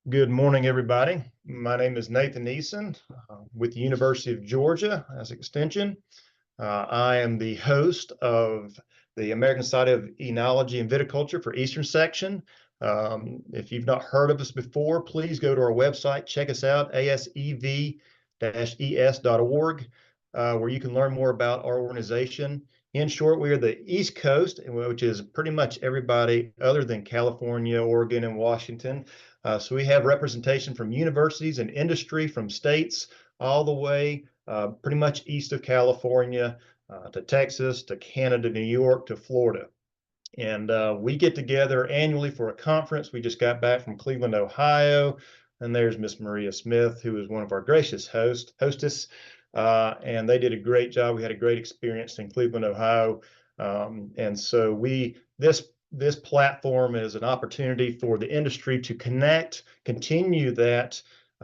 Good morning, everybody. My name is Nathan Eason with the University of Georgia as Extension. I am the host of the American Society of Enology and Viticulture for Eastern Section. If you've not heard of us before, please go to our website, check us out, ASEV-ES.org, where you can learn more about our organization. In short, we are the East Coast, which is pretty much everybody other than California, Oregon, and Washington. So we have representation from universities and industry, from states all the way pretty much east of California to Texas, to Canada, New York, to Florida. And we get together annually for a conference. We just got back from Cleveland, Ohio. And there's Miss Maria Smith, who is one of our gracious hostess. And they did a great job. We had a great experience in Cleveland, Ohio. And so this platform is an opportunity for the industry to continue that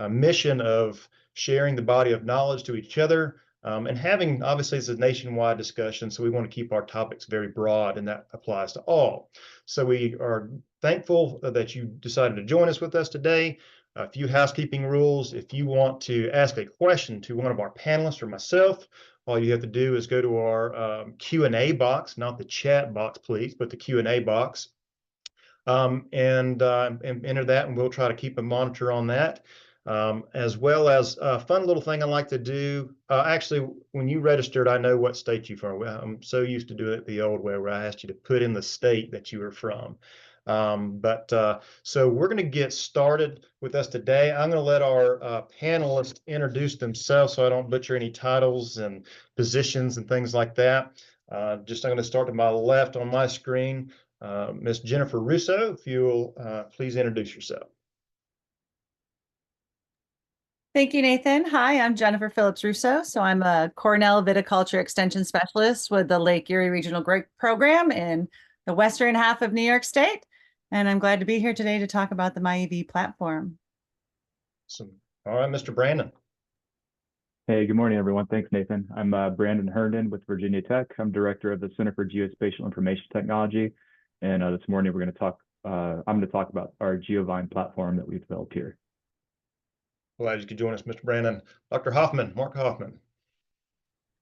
mission of sharing the body of knowledge to each other, and having, obviously, it's a nationwide discussion, so we want to keep our topics very broad, and that applies to all. So we are thankful that you decided to join us with us today. A few housekeeping rules. If you want to ask a question to one of our panelists or myself, all you have to do is go to our Q&A box, not the chat box, please, but the Q&A box, and enter that, and we'll try to keep a monitor on that. As well as a fun little thing I like to do. Actually, when you registered, I know what state you're from. I'm so used to doing it the old way, where I asked you to put in the state that you were from. So we're going to get started with us today. I'm going to let our panelists introduce themselves so I don't butcher any titles and positions and things like that. I'm going to start to my left on my screen. Miss Jennifer Russo, if you will please introduce yourself. Thank you, Nathan. Hi, I'm Jennifer Phillips Russo. So I'm a Cornell Viticulture Extension Specialist with the Lake Erie Regional Grape Program in the western half of New York State. And I'm glad to be here today to talk about the MyEV platform. Awesome. All right, Mr. Brandon. Hey, good morning, everyone. Thanks, Nathan. I'm Brandon Herndon with Virginia Tech. I'm director of the Center for Geospatial Information Technology. And this morning, I'm going to talk about our GeoVine platform that we've developed here. Glad you could join us, Mr. Brandon. Dr. Hoffman, Mark Hoffman.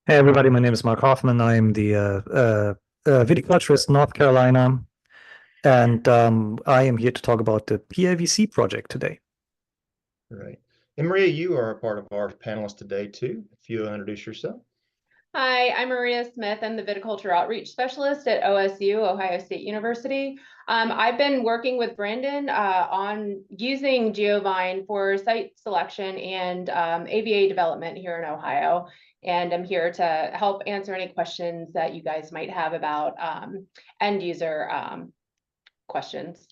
Hey, everybody. My name is Mark Hoffman. I'm the viticulturist North Carolina, and I am here to talk about the PIVC project today. Right. And Maria, you are a part of our panelists today, too. If you'll introduce yourself. Hi, I'm Maria Smith. I'm the Viticulture Outreach Specialist at OSU, Ohio State University. I've been working with Brandon on using GeoVine for site selection and AVA development here in Ohio. And I'm here to help answer any questions that you guys might have about end user questions.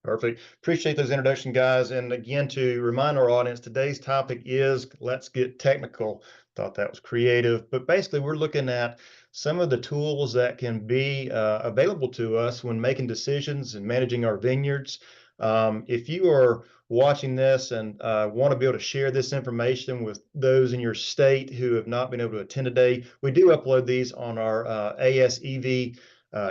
Perfect. Appreciate those introduction, guys. And again, to remind our audience, today's topic is Let's Get Technical. Thought that was creative, but basically we're looking at some of the tools that can be available to us when making decisions and managing our vineyards. If you are watching this and want to be able to share this information with those in your state who have not been able to attend today, we do upload these on our ASEV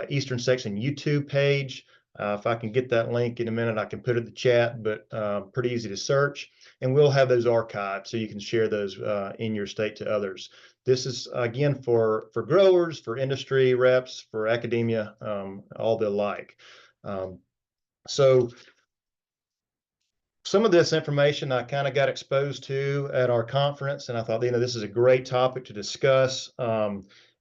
Eastern Section YouTube page. If I can get that link in a minute, I can put it in the chat, but pretty easy to search. And we'll have those archived so you can share those in your state to others. This is, again, for growers, for industry reps, for academia, all the like. So some of this information I kind of got exposed to at our conference, and I thought, this is a great topic to discuss.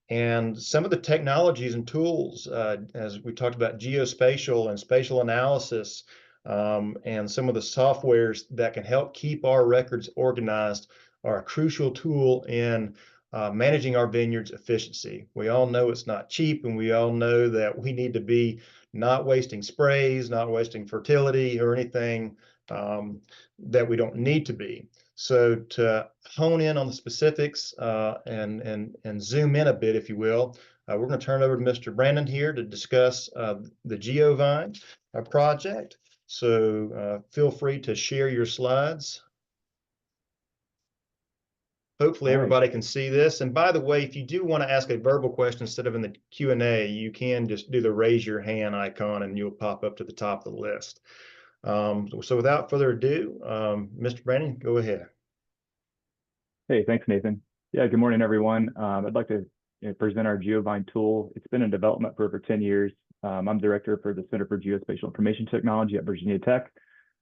And some of the technologies and tools, as we talked about geospatial and spatial analysis, and some of the softwares that can help keep our records organized, are a crucial tool in managing our vineyards' efficiency. We all know it's not cheap, and we all know that we need to be not wasting sprays, not wasting fertility or anything that we don't need to be. So to hone in on the specifics and zoom in a bit, if you will, we're going to turn it over to Mr. Brandon here to discuss the GeoVine project. So feel free to share your slides. Hopefully everybody can see this. And by the way, if you do want to ask a verbal question instead of in the Q&A, you can just do the raise your hand icon and you'll pop up to the top of the list. So without further ado, Mr. Brandon, go ahead. Hey, thanks, Nathan. Yeah, good morning, everyone. I'd like to present our GeoVine tool. It's been in development for over 10 years. I'm director for the Center for Geospatial Information Technology at Virginia Tech.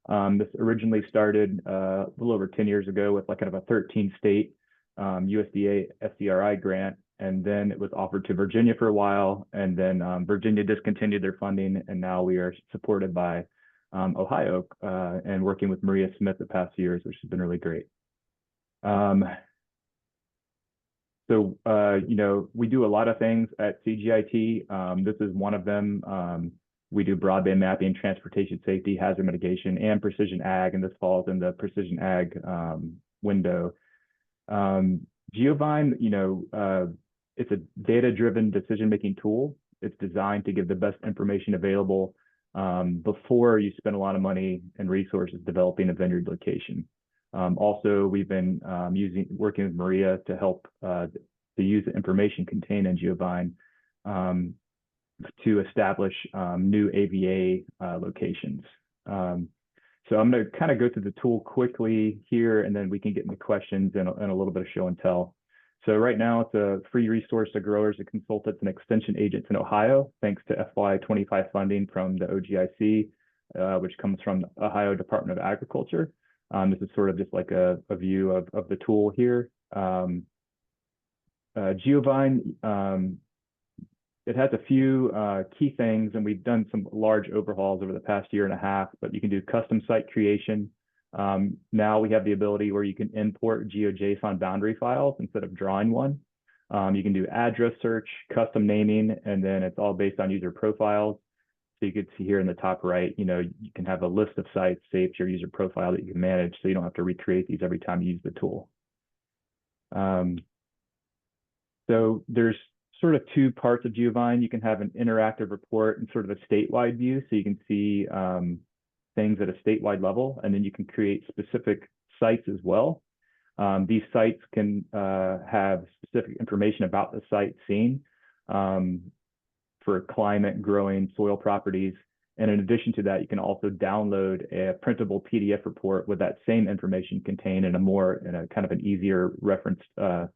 This originally started a little over 10 years ago with like kind of a 13-state USDA SDRI grant, and then it was offered to Virginia for a while, and then Virginia discontinued their funding, and now we are supported by Ohio and working with Maria Smith the past years, which has been really great. You know, we do a lot of things at CGIT. This is one of them. We do broadband mapping, transportation safety, hazard mitigation, and precision ag, and this falls in the precision ag window. GeoVine, you know, it's a data-driven decision-making tool. It's designed to give the best information available before you spend a lot of money and resources developing a vineyard location. Also, we've been working with Maria to help to use the information contained in GeoVine to establish new AVA locations. So I'm going to kind of go through the tool quickly here, and then we can get into questions and a little bit of show and tell. So right now, it's a free resource to growers and consultants and extension agents in Ohio, thanks to FY25 funding from the OGIC, which comes from the Ohio Department of Agriculture. This is sort of just like a view of the tool here. GeoVine, it has a few key things, and we've done some large overhauls over the past year and a half, but you can do custom site creation. Now we have the ability where you can import GeoJSON boundary files instead of drawing one. You can do address search, custom naming, and then it's all based on user profiles. So you can see here in the top right, you know, you can have a list of sites saved to your user profile that you can manage, so you don't have to recreate these every time you use the tool. So there's sort of two parts of GeoVine. You can have an interactive report and sort of a statewide view, so you can see things at a statewide level, and then you can create specific sites as well. These sites can have specific information about the site seen for climate, growing, soil properties. And in addition to that, you can also download a printable PDF report with that same information contained in a kind of an easier reference. So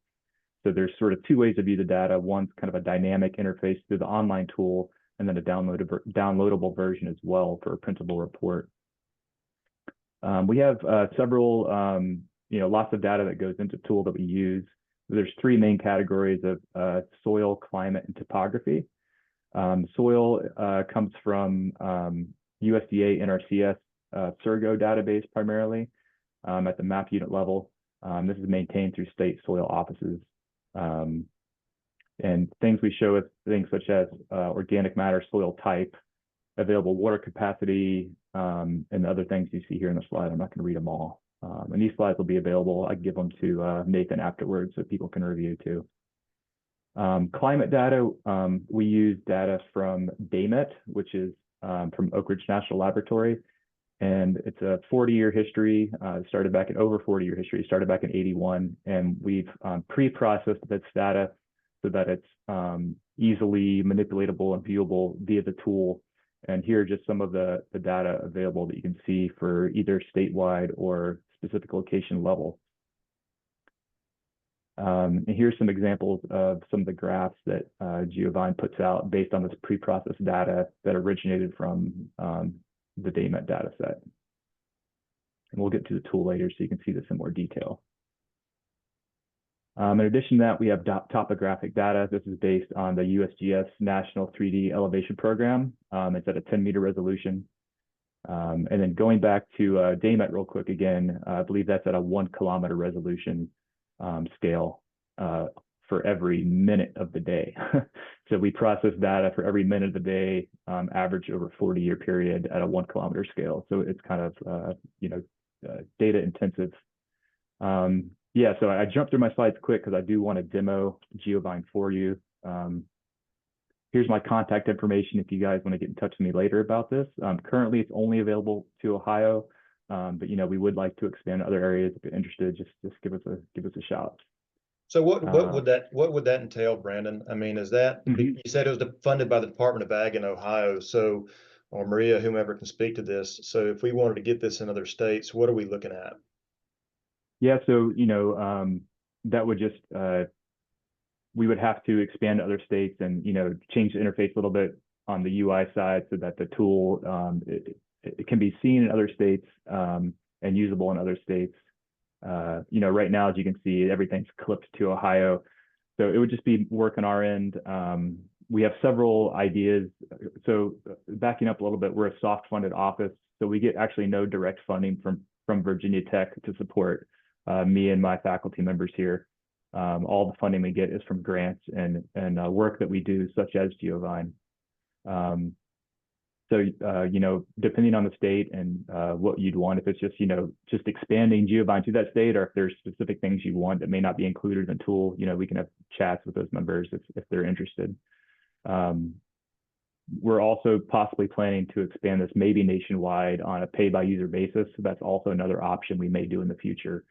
there's sort of two ways to view the data. One's kind of a dynamic interface through the online tool, and then a downloadable version as well for a printable report. We have several, you know, lots of data that goes into the tool that we use. There's three main categories of soil, climate, and topography. Soil comes from USDA NRCS Surgo database primarily at the map unit level. This is maintained through state soil offices. And things we show is things such as organic matter, soil type, available water capacity, and the other things you see here in the slide. I'm not going to read them all. And these slides will be available. I can give them to Nathan afterwards so people can review too. Climate data, we use data from DAMET, which is from Oak Ridge National Laboratory. And it's a 40-year history, started back in over 40-year history, started back in '81. And we've pre-processed this data so that it's easily manipulatable and viewable via the tool. And here are just some of the data available that you can see for either statewide or specific location level. And here's some examples of some of the graphs that GeoVine puts out based on this pre-processed data that originated from the DAMET data set. And we'll get to the tool later so you can see this in more detail. In addition to that, we have topographic data. This is based on the USGS National 3D Elevation Program. It's at a 10-meter resolution. And then going back to DAMET real quick again, I believe that's at a 1-kilometer resolution scale for every minute of the day. So we process data for every minute of the day, average over a 40-year period at a 1-kilometer scale. So it's kind of, you know, data intensive. Yeah, so I jumped through my slides quick because I do want to demo GeoVine for you. Here's my contact information if you guys want to get in touch with me later about this. Currently, it's only available to Ohio, but you know, we would like to expand to other areas. If you're interested, just give us a shout. So what would that entail, Brandon? I mean, is that you said it was funded by the Department of Ag in Ohio? So or Maria, whomever can speak to this. So if we wanted to get this in other states, what are we looking at? Yeah, so that would just we would have to expand to other states and change the interface a little bit on the UI side so that the tool it can be seen in other states and usable in other states. Right now, as you can see, everything's clipped to Ohio. So it would just be work on our end. We have several ideas. So backing up a little bit, we're a soft funded office. So we get actually no direct funding from Virginia Tech to support me and my faculty members here. All the funding we get is from grants and work that we do, such as GeoVine. So depending on the state and what you'd want, if it's just expanding GeoVine to that state, or if there's specific things you want that may not be included in the tool, we can have chats with those members if they're interested. We're also possibly planning to expand this maybe nationwide on a pay-by-user basis. So that's also another option we may do in the future.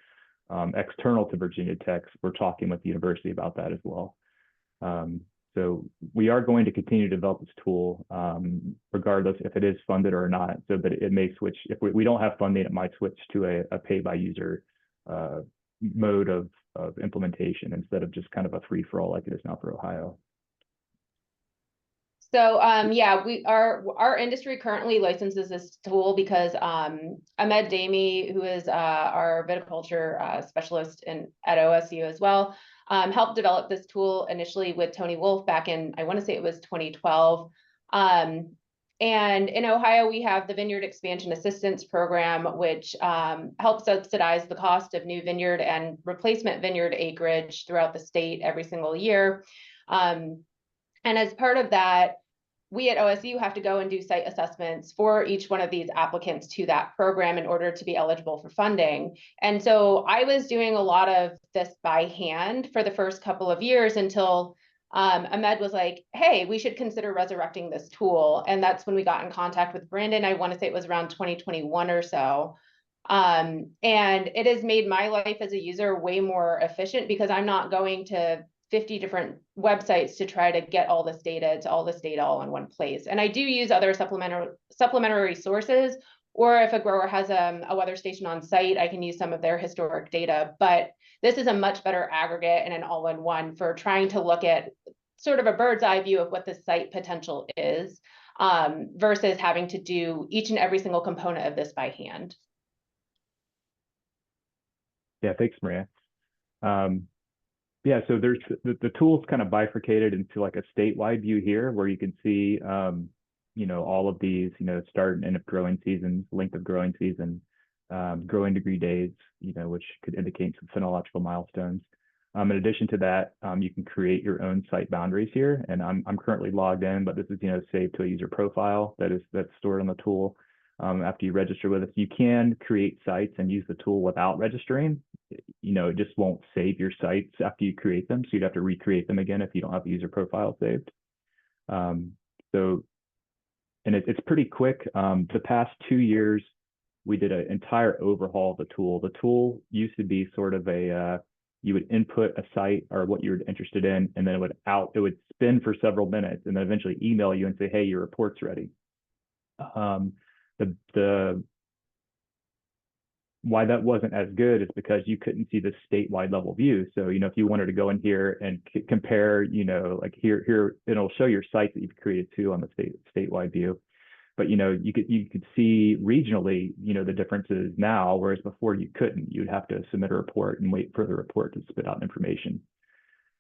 External to Virginia Tech, we're talking with the university about that as well. So we are going to continue to develop this tool, regardless if it is funded or not. So that it may switch. If we don't have funding, it might switch to a pay-by-user mode of implementation instead of just kind of a free-for-all like it is now for Ohio. So yeah, our industry currently licenses this tool because Ahmed Dami, who is our viticulture specialist at OSU as well, helped develop this tool initially with Tony Wolf back in, I want to say it was 2012. And in Ohio, we have the Vineyard Expansion Assistance Program, which helps subsidize the cost of new vineyard and replacement vineyard acreage throughout the state every single year. And as part of that, we at OSU have to go and do site assessments for each one of these applicants to that program in order to be eligible for funding. And so I was doing a lot of this by hand for the first couple of years until Ahmed was like, hey, we should consider resurrecting this tool. And that's when we got in contact with Brandon. I want to say it was around 2021 or so. And it has made my life as a user way more efficient because I'm not going to 50 different websites to try to get all this data all in one place. And I do use other supplementary sources, or if a grower has a weather station on site, I can use some of their historic data. But this is a much better aggregate and an all-in-one for trying to look at sort of a bird's eye view of what the site potential is, versus having to do each and every single component of this by hand. Yeah, thanks, Maria. Yeah, so there's the tool's kind of bifurcated into like a statewide view here, where you can see, all of these, start and end of growing seasons, length of growing season, growing degree days, which could indicate some phenological milestones. In addition to that, you can create your own site boundaries here, and I'm currently logged in, but this is saved to a user profile that's stored on the tool. After you register with us, you can create sites and use the tool without registering. It just won't save your sites after you create them. So you'd have to recreate them again if you don't have a user profile saved. It's pretty quick. The past 2 years, we did an entire overhaul of the tool. The tool used to be sort of you would input a site or what you're interested in, and then it would spin for several minutes and then eventually email you and say, hey, your report's ready. Why that wasn't as good is because you couldn't see the statewide level view. So, if you wanted to go in here and compare, like here, it'll show your sites that you've created too on the statewide view. But, you could see regionally, the differences now, whereas before you couldn't. You'd have to submit a report and wait for the report to spit out information.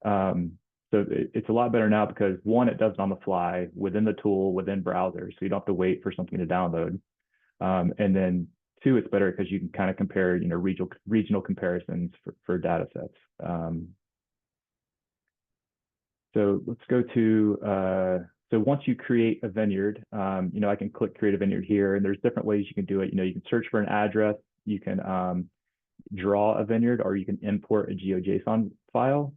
So it's a lot better now because one, it does it on the fly within the tool, within browsers, so you don't have to wait for something to download. And then two, it's better because you can kind of compare, regional comparisons for data sets. So let's go to, so once you create a vineyard, I can click create a vineyard here, and there's different ways you can do it. You can search for an address, you can draw a vineyard, or you can import a GeoJSON file,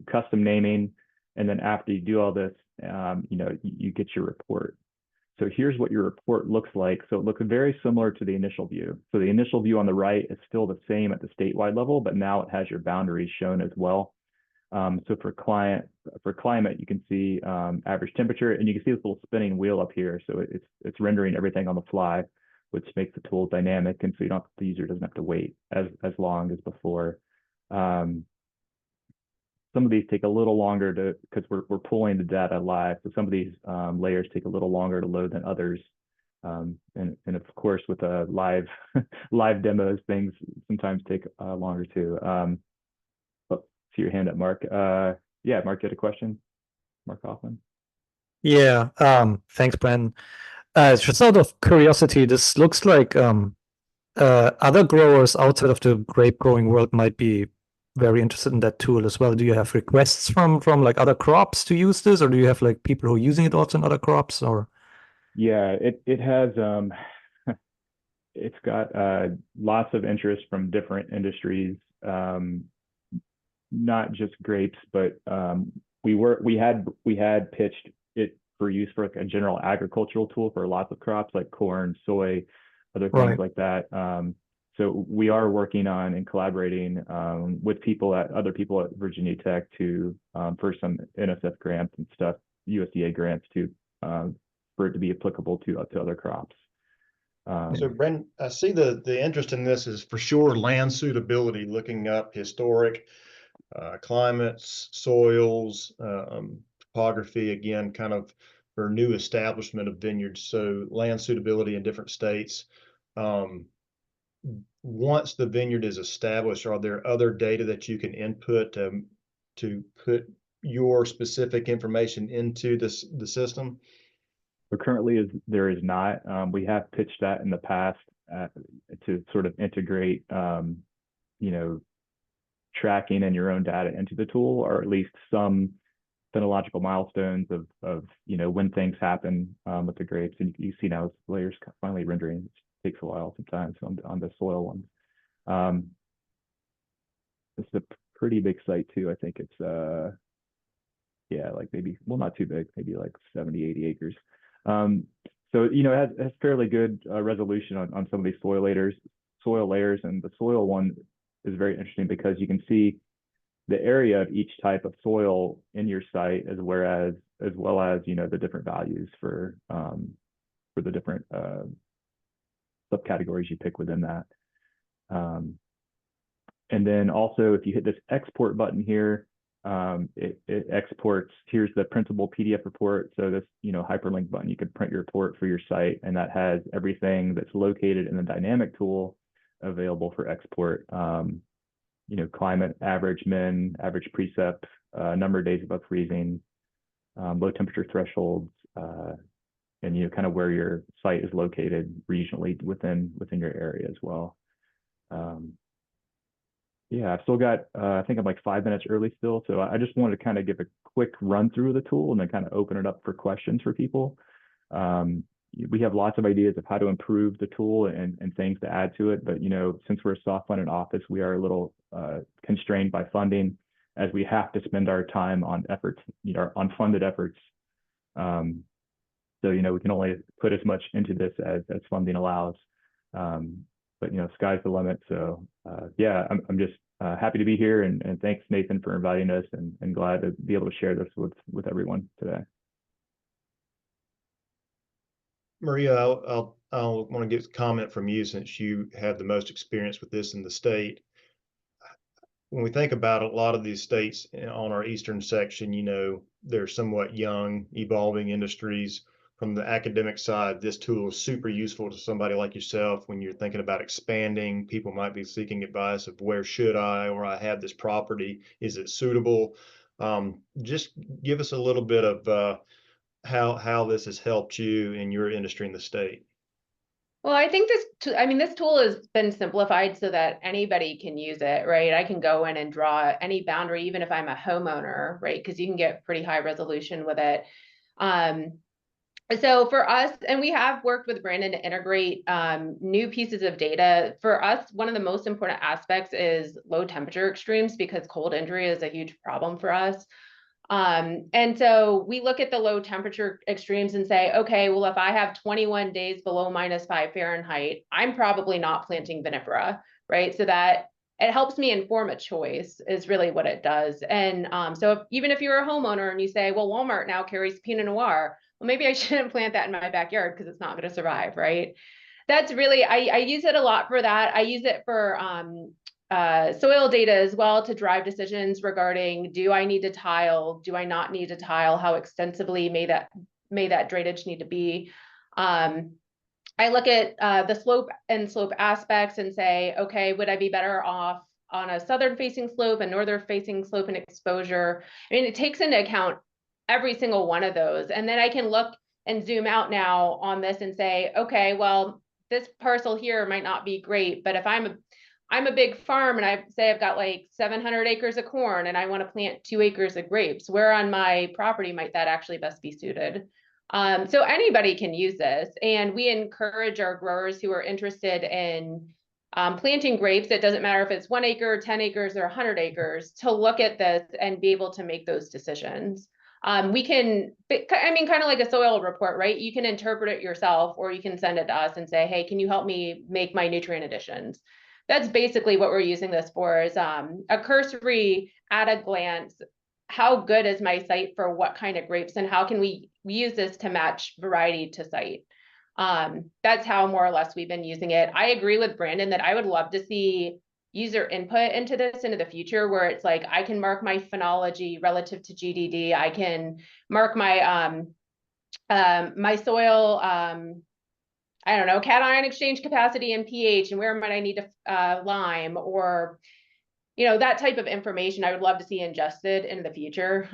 custom naming, and then after you do all this, you get your report. So here's what your report looks like. So it looks very similar to the initial view. So the initial view on the right is still the same at the statewide level, but now it has your boundaries shown as well. So for climate, you can see average temperature, and you can see this little spinning wheel up here. So it's rendering everything on the fly, which makes the tool dynamic, and so the user doesn't have to wait as long as before. Some of these take a little longer because we're pulling the data live. So some of these layers take a little longer to load than others. And of course, with live live demos, things sometimes take longer too. See your hand up, Mark. Yeah, Mark, you had a question? Mark Hoffman. Yeah, thanks, Brandon. Just out of curiosity, this looks like other growers outside of the grape growing world might be very interested in that tool as well. Do you have requests from like other crops to use this, or do you have like people who are using it also in other crops? Or yeah, it has it's got lots of interest from different industries, not just grapes, but we had pitched it for use for like a general agricultural tool for lots of crops like corn, soy, other things like that. So we are working on and collaborating with other people at Virginia Tech for some NSF grants and stuff, USDA grants for it to be applicable to other crops. So Brendan, I see the interest in this is for sure land suitability, looking up historic climates, soils, topography, again, kind of for new establishment of vineyards. So land suitability in different states. Once the vineyard is established, are there other data that you can input to put your specific information into the system? But currently, there is not. We have pitched that in the past to sort of integrate, tracking and your own data into the tool, or at least some phenological milestones of when things happen with the grapes. And you see now layers finally rendering. It takes a while sometimes on the soil ones. It's a pretty big site too. I think it's like maybe, well, not too big, maybe like 70, 80 acres. So it has fairly good resolution on some of these soil layers, and the soil one is very interesting because you can see the area of each type of soil in your site, as well as the different values for the different subcategories you pick within that. And then also, if you hit this export button here, it exports. Here's the printable PDF report. So this hyperlink button, you could print your report for your site, and that has everything that's located in the dynamic tool available for export. Climate, average min, average precip, number of days above freezing, low temperature thresholds, and kind of where your site is located regionally within your area as well. I've still got, I think I'm like 5 minutes early still. So I just wanted to kind of give a quick run through of the tool and then kind of open it up for questions for people. We have lots of ideas of how to improve the tool and things to add to it. But, since we're a soft-funded office, we are a little constrained by funding, as we have to spend our time on efforts, on funded efforts. So, we can only put as much into this as funding allows. But, sky's the limit. So, I'm just happy to be here. And thanks, Nathan, for inviting us, and glad to be able to share this with everyone today. Maria, I'll want to get a comment from you, since you have the most experience with this in the state. When we think about a lot of these states on our eastern section, they're somewhat young, evolving industries. From the academic side, this tool is super useful to somebody like yourself when you're thinking about expanding. People might be seeking advice of where should I, or I have this property, is it suitable? Just give us a little bit of how this has helped you in your industry in the state. Well, I think this tool has been simplified so that anybody can use it, right? I can go in and draw any boundary, even if I'm a homeowner, right? Because you can get pretty high resolution with it. So for us, and we have worked with Brandon to integrate new pieces of data. For us, one of the most important aspects is low temperature extremes, because cold injury is a huge problem for us. And so we look at the low temperature extremes and say, okay, well, if I have 21 days below -5 Fahrenheit, I'm probably not planting vinifera, right? So that it helps me inform a choice is really what it does. And so even if you're a homeowner and you say, well, Walmart now carries Pinot Noir, well, maybe I shouldn't plant that in my backyard because it's not going to survive, right? That's really, I use it a lot for that. I use it for soil data as well to drive decisions regarding, do I need to tile? Do I not need to tile? How extensively may that drainage need to be? I look at the slope and slope aspects and say, okay, would I be better off on a southern facing slope, a northern facing slope and exposure? I mean, it takes into account every single one of those. And then I can look and zoom out now on this and say, okay, well, this parcel here might not be great, but if I'm a big farm and I say I've got like 700 acres of corn and I want to plant 2 acres of grapes, where on my property might that actually best be suited? So anybody can use this, and we encourage our growers who are interested in planting grapes, it doesn't matter if it's 1 acre, 10 acres, or 100 acres, to look at this and be able to make those decisions. We can, I mean, kind of like a soil report, right? You can interpret it yourself, or you can send it to us and say, hey, can you help me make my nutrient additions? That's basically what we're using this for, is a cursory at a glance. How good is my site for what kind of grapes, and how can we use this to match variety to site? That's how more or less we've been using it. I agree with Brandon that I would love to see user input into this into the future, where it's like I can mark my phenology relative to GDD. I can mark my my soil I don't know, cation exchange capacity and pH, and where might I need to lime, or that type of information I would love to see ingested in the future.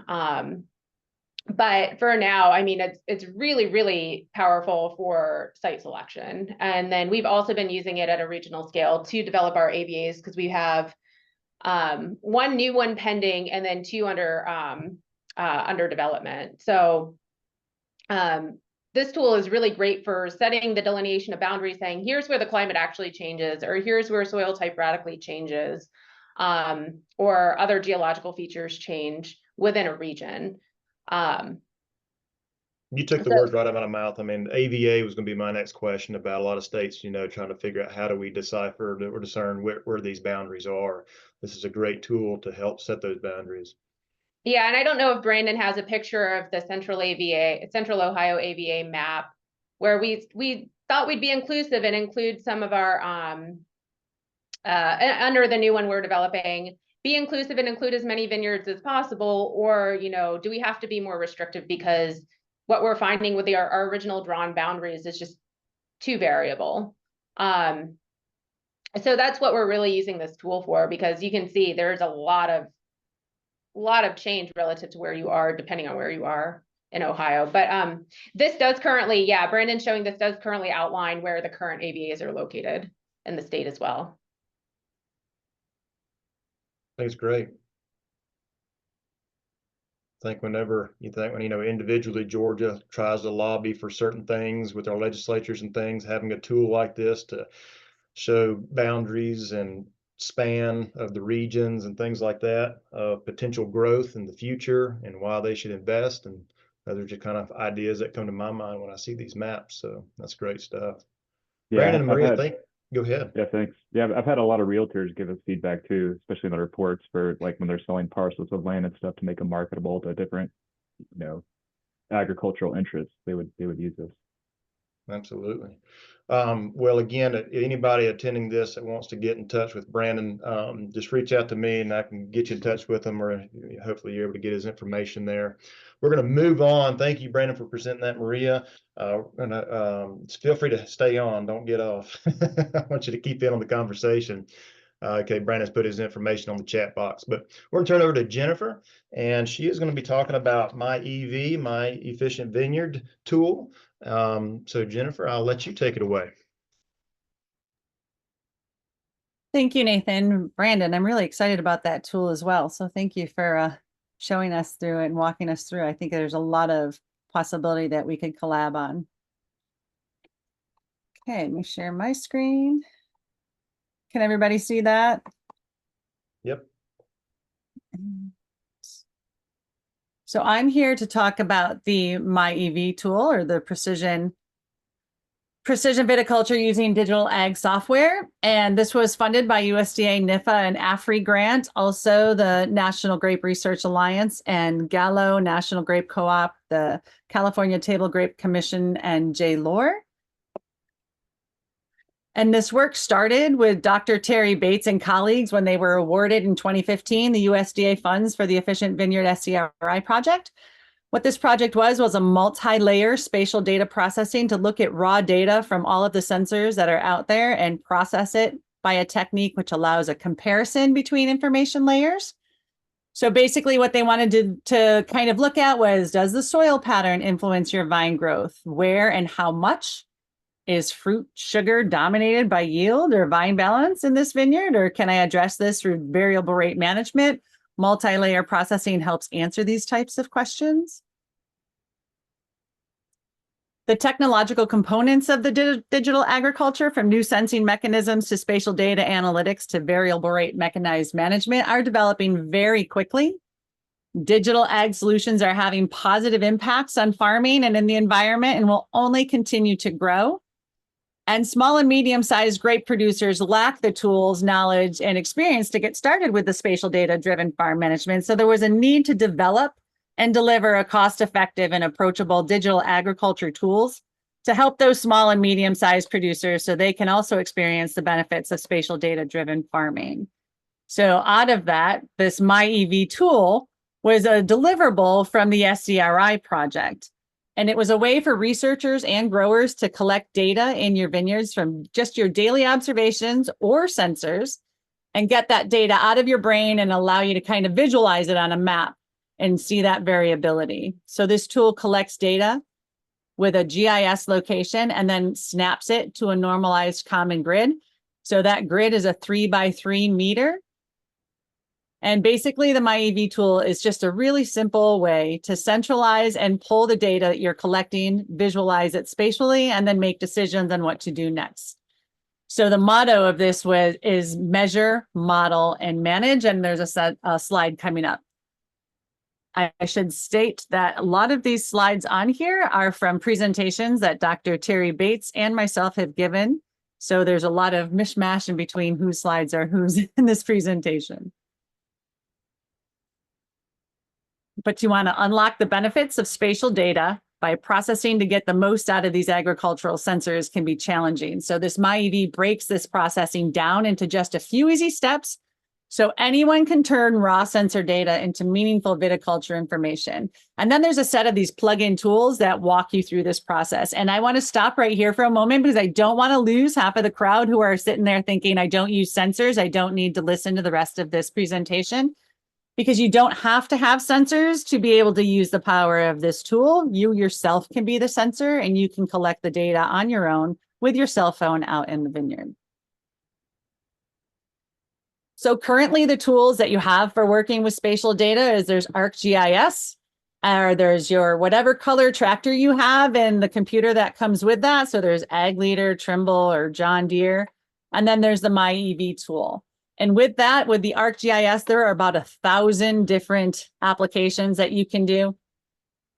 But for now, I mean, it's really, really powerful for site selection. And then we've also been using it at a regional scale to develop our AVAs, because we have 1 new one pending and then 2 under development. So this tool is really great for setting the delineation of boundaries, saying here's where the climate actually changes, or here's where soil type radically changes, or other geological features change within a region. You took the words right out of my mouth. I mean, AVA was going to be my next question about a lot of states, trying to figure out how do we decipher or discern where these boundaries are. This is a great tool to help set those boundaries. Yeah, and I don't know if Brandon has a picture of the Central Ohio AVA map, where we thought we'd be inclusive and include some of our under the new one we're developing, be inclusive and include as many vineyards as possible, or do we have to be more restrictive because what we're finding with our original drawn boundaries is just too variable. So that's what we're really using this tool for, because you can see there's a lot of change relative to where you are, depending on where you are in Ohio. But this does currently, yeah, Brandon's showing this does currently outline where the current AVAs are located in the state as well. I think it's great. I think whenever individually Georgia tries to lobby for certain things with our legislatures and things, having a tool like this to show boundaries and span of the regions and things like that, potential growth in the future and why they should invest. And those are just kind of ideas that come to my mind when I see these maps. So that's great stuff. Yeah, Brandon and Maria, go ahead. Yeah, thanks. Yeah, I've had a lot of realtors give us feedback too, especially in the reports for like when they're selling parcels of land and stuff to make them marketable to different, agricultural interests. They would use this. Absolutely. Well, again, anybody attending this that wants to get in touch with Brandon, just reach out to me and I can get you in touch with him, or hopefully you're able to get his information there. We're going to move on. Thank you, Brandon, for presenting that, Maria. Feel free to stay on. Don't get off. I want you to keep in on the conversation. Okay, Brandon's put his information on the chat box, but we're going to turn over to Jennifer, and she is going to be talking about my EV, my Efficient Vinyeard tool. So Jennifer, I'll let you take it away. Thank you, Nathan. Brandon, I'm really excited about that tool as well. So thank you for showing us through it and walking us through. I think there's a lot of possibility that we could collab on. Okay, let me share my screen. Can everybody see that? Yep. So I'm here to talk about the My EV tool, or the precision precision viticulture using digital ag software. And this was funded by USDA, NIFA, and AFRI grant, also the National Grape Research Alliance and Gallo National Grape Co-op, the California Table Grape Commission, and JLOR. And this work started with Dr. Terry Bates and colleagues when they were awarded in 2015 the USDA funds for the Efficient Vinyeard SCRI project. What this project was a multi-layer spatial data processing to look at raw data from all of the sensors that are out there and process it by a technique which allows a comparison between information layers. So basically what they wanted to kind of look at was, does the soil pattern influence your vine growth? Where and how much? Is fruit sugar dominated by yield or vine balance in this vineyard? Or can I address this through variable rate management? Multi-layer processing helps answer these types of questions. The technological components of the digital agriculture, from new sensing mechanisms to spatial data analytics to variable rate mechanized management, are developing very quickly. Digital ag solutions are having positive impacts on farming and in the environment and will only continue to grow. And small and medium-sized grape producers lack the tools, knowledge, and experience to get started with the spatial data-driven farm management. So there was a need to develop and deliver a cost-effective and approachable digital agriculture tools to help those small and medium-sized producers so they can also experience the benefits of spatial data-driven farming. So out of that, this MyEV tool was a deliverable from the SCRI project. And it was a way for researchers and growers to collect data in your vineyards from just your daily observations or sensors and get that data out of your brain and allow you to kind of visualize it on a map and see that variability. So this tool collects data with a GIS location and then snaps it to a normalized common grid. So that grid is a 3x3 meter. And basically, the MyEV tool is just a really simple way to centralize and pull the data that you're collecting, visualize it spatially, and then make decisions on what to do next. So the motto of this is measure, model, and manage. And there's a slide coming up. I should state that a lot of these slides on here are from presentations that Dr. Terry Bates and myself have given. So there's a lot of mishmash in between whose slides are whose in this presentation. But you want to unlock the benefits of spatial data by processing to get the most out of these agricultural sensors can be challenging. So this MyEV breaks this processing down into just a few easy steps so anyone can turn raw sensor data into meaningful viticulture information. And then there's a set of these plug-in tools that walk you through this process. And I want to stop right here for a moment because I don't want to lose half of the crowd who are sitting there thinking, I don't use sensors, I don't need to listen to the rest of this presentation. Because you don't have to have sensors to be able to use the power of this tool. You yourself can be the sensor and you can collect the data on your own with your cell phone out in the vineyard. So currently the tools that you have for working with spatial data is there's ArcGIS, or there's your whatever color tractor you have and the computer that comes with that. So there's Ag Leader, Trimble, or John Deere. And then there's the MyEV tool. And with that, with the ArcGIS, there are about 1,000 different applications that you can do.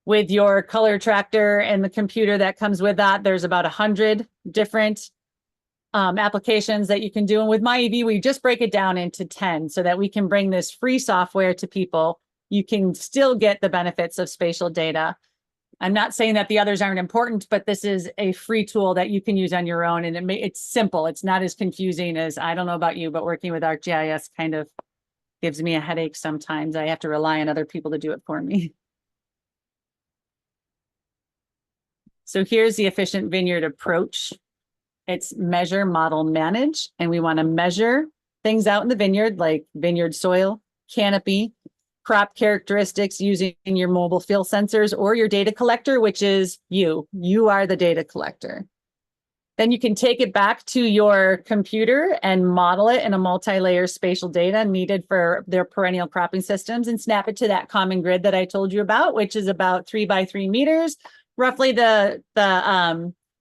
With your color tractor and the computer that comes with that, there's about 100 different applications that you can do. And with MyEV, we just break it down into 10 so that we can bring this free software to people. You can still get the benefits of spatial data. I'm not saying that the others aren't important, but this is a free tool that you can use on your own. And it's simple. It's not as confusing as, I don't know about you, but working with ArcGIS kind of gives me a headache sometimes. I have to rely on other people to do it for me. So here's the Efficient Vineyard approach. It's measure, model, manage. And we want to measure things out in the vineyard like vineyard soil, canopy, crop characteristics using your mobile field sensors or your data collector, which is you. You are the data collector. Then you can take it back to your computer and model it in a multi-layer spatial data needed for their perennial cropping systems and snap it to that common grid that I told you about, which is about 3x3 meters, roughly the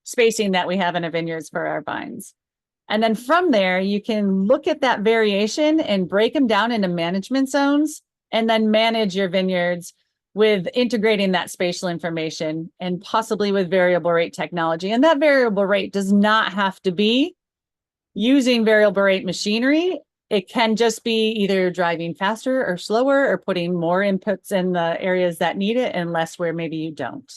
spacing that we have in our vineyards for our vines. And then from there, you can look at that variation and break them down into management zones and then manage your vineyards with integrating that spatial information and possibly with variable rate technology. And that variable rate does not have to be using variable rate machinery. It can just be either driving faster or slower or putting more inputs in the areas that need it and less where maybe you don't.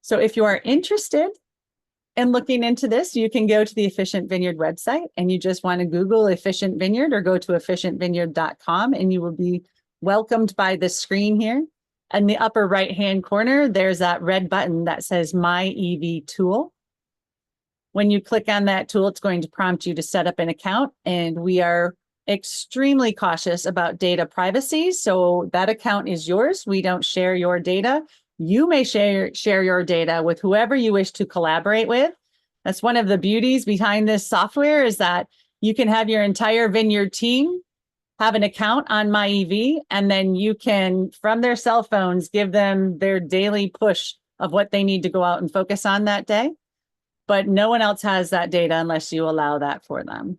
So if you are interested in looking into this, you can go to the Efficient Vineyard website and you just want to Google Efficient Vineyard or go to efficientvineyard.com and you will be welcomed by this screen here. In the upper right-hand corner, there's that red button that says My EV Tool. When you click on that tool, it's going to prompt you to set up an account, and we are extremely cautious about data privacy. So that account is yours. We don't share your data. You may share your data with whoever you wish to collaborate with. That's one of the beauties behind this software, is that you can have your entire vineyard team have an account on MyEV, and then you can, from their cell phones, give them their daily push of what they need to go out and focus on that day. But no one else has that data unless you allow that for them.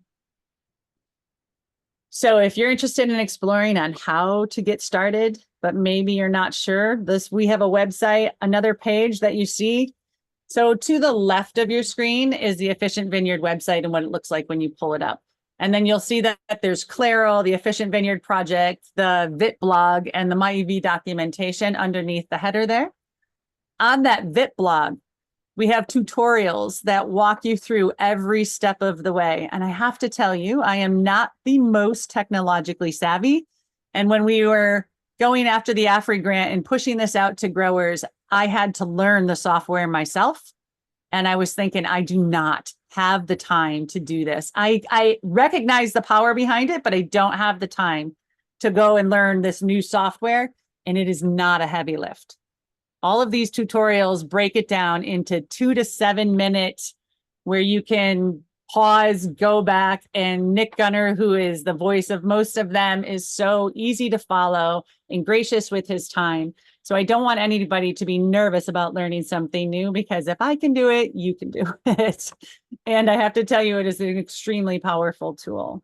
So if you're interested in exploring on how to get started, but maybe you're not sure, we have a website, another page that you see. So to the left of your screen is the Efficient Vineyard website and what it looks like when you pull it up. And then you'll see that there's Claro, the Efficient Vineyard project, the VIT blog, and the MyEV documentation underneath the header there. On that VIT blog, we have tutorials that walk you through every step of the way. And I have to tell you, I am not the most technologically savvy. And when we were going after the AFRI grant and pushing this out to growers, I had to learn the software myself. And I was thinking, I do not have the time to do this. I recognize the power behind it, but I don't have the time to go and learn this new software. And it is not a heavy lift. All of these tutorials break it down into 2 to 7 minutes where you can pause, go back, and Nick Gunner, who is the voice of most of them, is so easy to follow and gracious with his time. So I don't want anybody to be nervous about learning something new, because if I can do it, you can do it. And I have to tell you, it is an extremely powerful tool.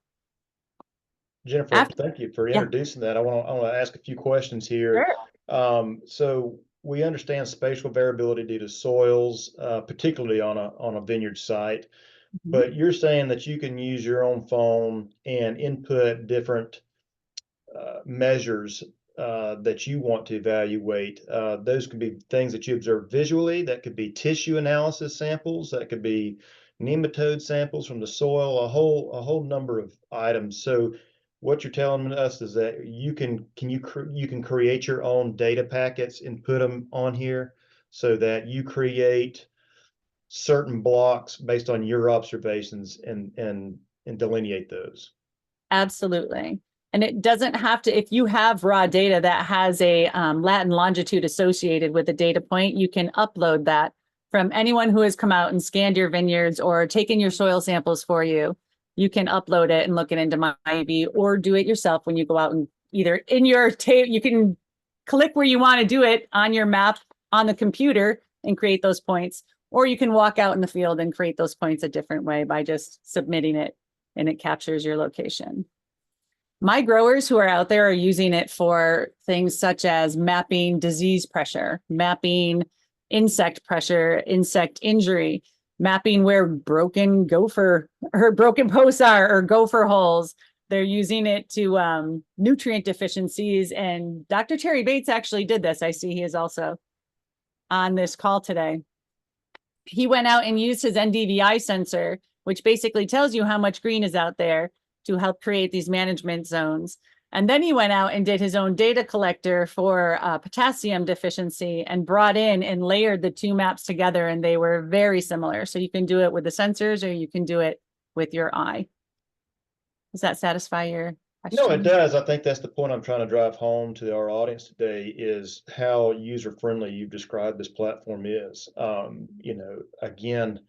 Jennifer, thank you for introducing that. I want to ask a few questions here. Sure. So we understand spatial variability due to soils, particularly on a vineyard site. Mm-hmm. But you're saying that you can use your own phone and input different measures that you want to evaluate. Those could be things that you observe visually. That could be tissue analysis samples. That could be nematode samples from the soil. A whole number of items. So what you're telling us is that you can create your own data packets and put them on here so that you create certain blocks based on your observations and delineate those. Absolutely. And it doesn't have to, if you have raw data that has a lat and longitude associated with a data point, you can upload that from anyone who has come out and scanned your vineyards or taken your soil samples for you. You can upload it and look it into MyEV, or do it yourself when you go out and either in your tape, you can click where you want to do it on your map on the computer and create those points, or you can walk out in the field and create those points a different way by just submitting it, and it captures your location. My growers who are out there are using it for things such as mapping disease pressure, mapping insect pressure, insect injury, mapping where broken gopher or broken posts are, or gopher holes. They're using it to nutrient deficiencies. And Dr. Terry Bates actually did this. I see he is also on this call today. He went out and used his NDVI sensor, which basically tells you how much green is out there, to help create these management zones. And then he went out and did his own data collector for potassium deficiency and brought in and layered the two maps together, and they were very similar. So you can do it with the sensors, or you can do it with your eye. Does that satisfy your question? No, it does. I think that's the point I'm trying to drive home to our audience today, is how user-friendly you've described this platform is. Again,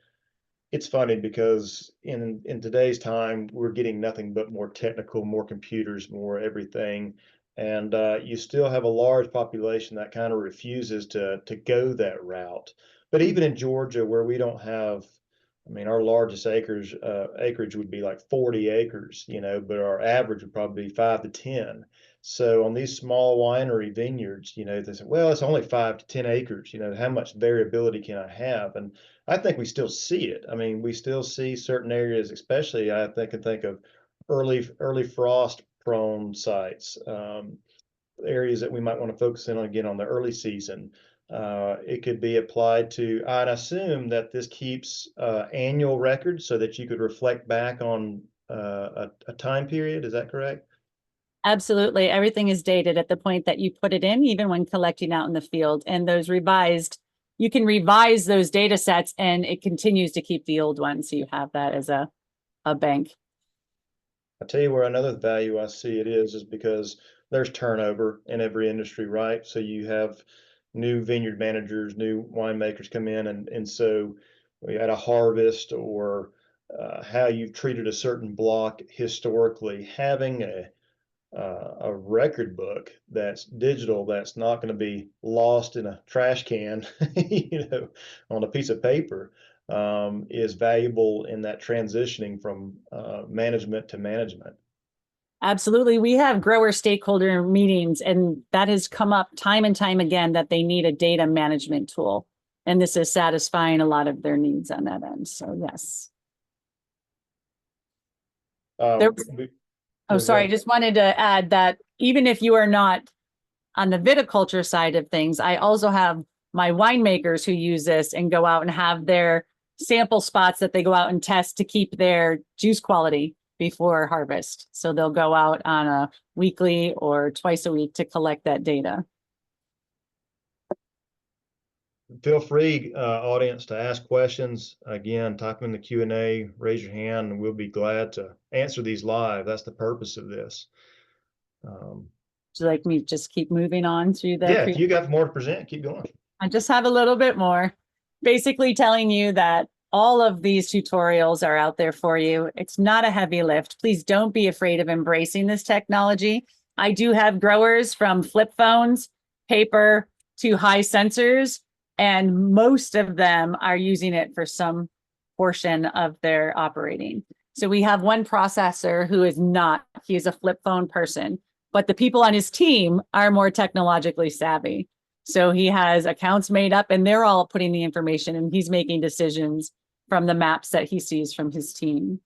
it's funny because in today's time, we're getting nothing but more technical, more computers, more everything. And you still have a large population that kind of refuses to go that route. But even in Georgia, where we don't have I mean, our largest acreage would be like 40 acres, you know, but our average would probably be 5 to 10. So on these small winery vineyards, you know, they say, well, it's only 5 to 10 acres, you know, how much variability can I have? And I think we still see it. I mean, we still see certain areas, especially I can think of early frost prone sites, areas that we might want to focus in on again on the early season. It could be applied to, I'd assume that this keeps annual records so that you could reflect back on a time period. Is that correct? Absolutely. Everything is dated at the point that you put it in, even when collecting out in the field. And those revised, you can revise those data sets and it continues to keep the old ones. So you have that as a bank. I'll tell you where another value I see it is because there's turnover in every industry, right? So you have new vineyard managers, new winemakers come in, and so we had a harvest or how you've treated a certain block historically, having a record book that's digital, that's not going to be lost in a trash can, you know, on a piece of paper, is valuable in that transitioning from management to management. Absolutely. We have grower stakeholder meetings, and that has come up time and time again that they need a data management tool. And this is satisfying a lot of their needs on that end. So, yes. Oh, sorry. I just wanted to add that even if you are not on the viticulture side of things, I also have my winemakers who use this and go out and have their sample spots that they go out and test to keep their juice quality before harvest. So they'll go out on a weekly or twice a week to collect that data. Feel free, audience, to ask questions. Again, type in the Q&A, raise your hand, and we'll be glad to answer these live. That's the purpose of this. Would you like me to just keep moving on through the? Yeah, if you got more to present, keep going. I just have a little bit more. Basically telling you that all of these tutorials are out there for you. It's not a heavy lift. Please don't be afraid of embracing this technology. I do have growers from flip phones, paper, to high sensors, and most of them are using it for some portion of their operating. So we have one processor who is not, he's a flip phone person, but the people on his team are more technologically savvy. So he has accounts made up and they're all putting the information and he's making decisions from the maps that he sees from his team.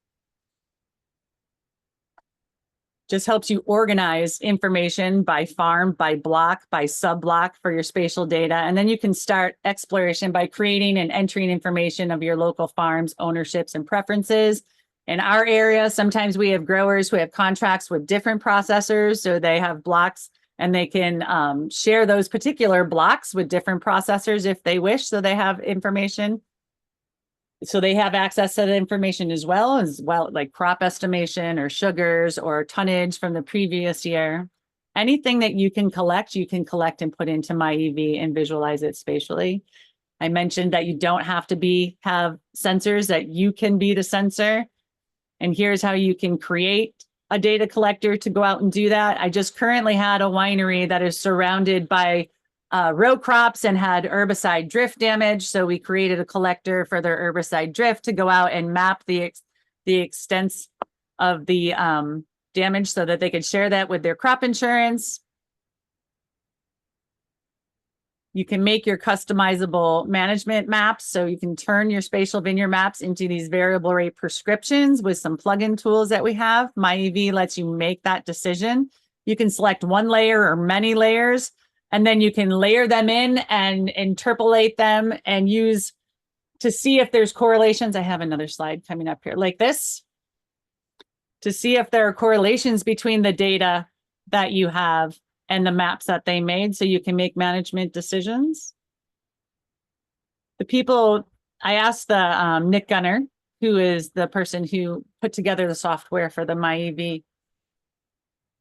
Just helps you organize information by farm, by block, by sub-block for your spatial data. And then you can start exploration by creating and entering information of your local farms, ownerships, and preferences. In our area, sometimes we have growers who have contracts with different processors, so they have blocks and they can share those particular blocks with different processors if they wish, so they have information. So they have access to the information as well, like crop estimation or sugars or tonnage from the previous year. Anything that you can collect and put into MyEV and visualize it spatially. I mentioned that you don't have to have sensors, that you can be the sensor. And here's how you can create a data collector to go out and do that. I just currently had a winery that is surrounded by row crops and had herbicide drift damage. So we created a collector for their herbicide drift to go out and map the extents of the damage so that they could share that with their crop insurance. You can make your customizable management maps. So you can turn your spatial vineyard maps into these variable rate prescriptions with some plugin tools that we have. MyEV lets you make that decision. You can select one layer or many layers, and then you can layer them in and interpolate them and use to see if there's correlations. I have another slide coming up here like this to see if there are correlations between the data that you have and the maps that they made, so you can make management decisions. The people, I asked the Nick Gunner, who is the person who put together the software for the MyEV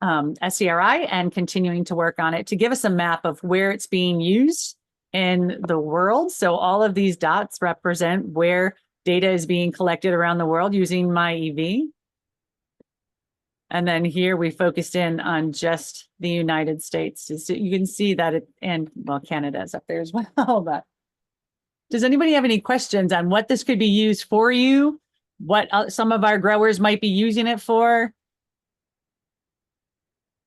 SCRI and continuing to work on it, to give us a map of where it's being used in the world. So all of these dots represent where data is being collected around the world using MyEV. And then here we focused in on just the United States. So you can see that and well, Canada is up there as well, but Does anybody have any questions on what this could be used for you? What some of our growers might be using it for?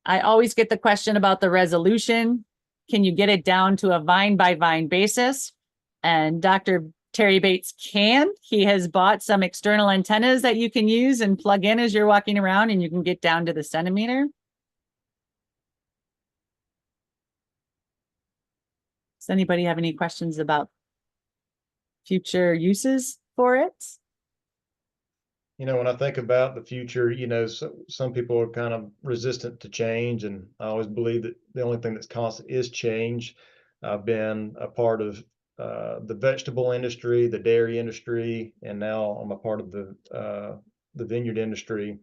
I always get the question about the resolution. Can you get it down to a vine by vine basis? And Dr. Terry Bates can. He has bought some external antennas that you can use and plug in as you're walking around, and you can get down to the centimeter. Does anybody have any questions about future uses for it? You know, when I think about the future, you know, some people are kind of resistant to change, and I always believe that the only thing that's constant is change. I've been a part of the vegetable industry, the dairy industry, and now I'm a part of the vineyard industry,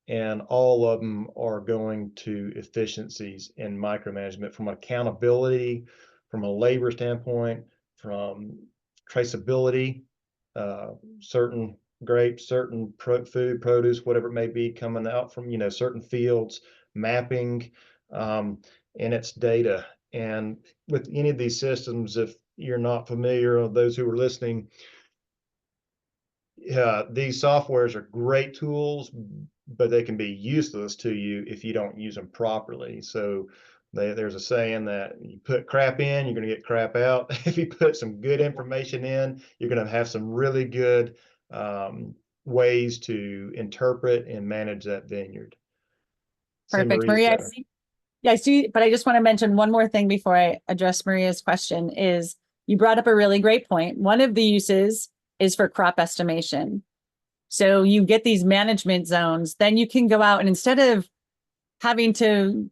and all of them are going to efficiencies in micromanagement, from accountability, from a labor standpoint, from traceability, certain grapes, certain food, produce, whatever it may be, coming out from, you know, certain fields, mapping, and it's data. And with any of these systems, if you're not familiar, or those who are listening, these softwares are great tools, but they can be useless to you if you don't use them properly. So there's a saying that you put crap in, you're going to get crap out. If you put some good information in, you're going to have some really good ways to interpret and manage that vineyard. Perfect, Maria. I see, but I just want to mention one more thing before I address Maria's question. Is you brought up a really great point. One of the uses is for crop estimation. So you get these management zones, then you can go out, and instead of having to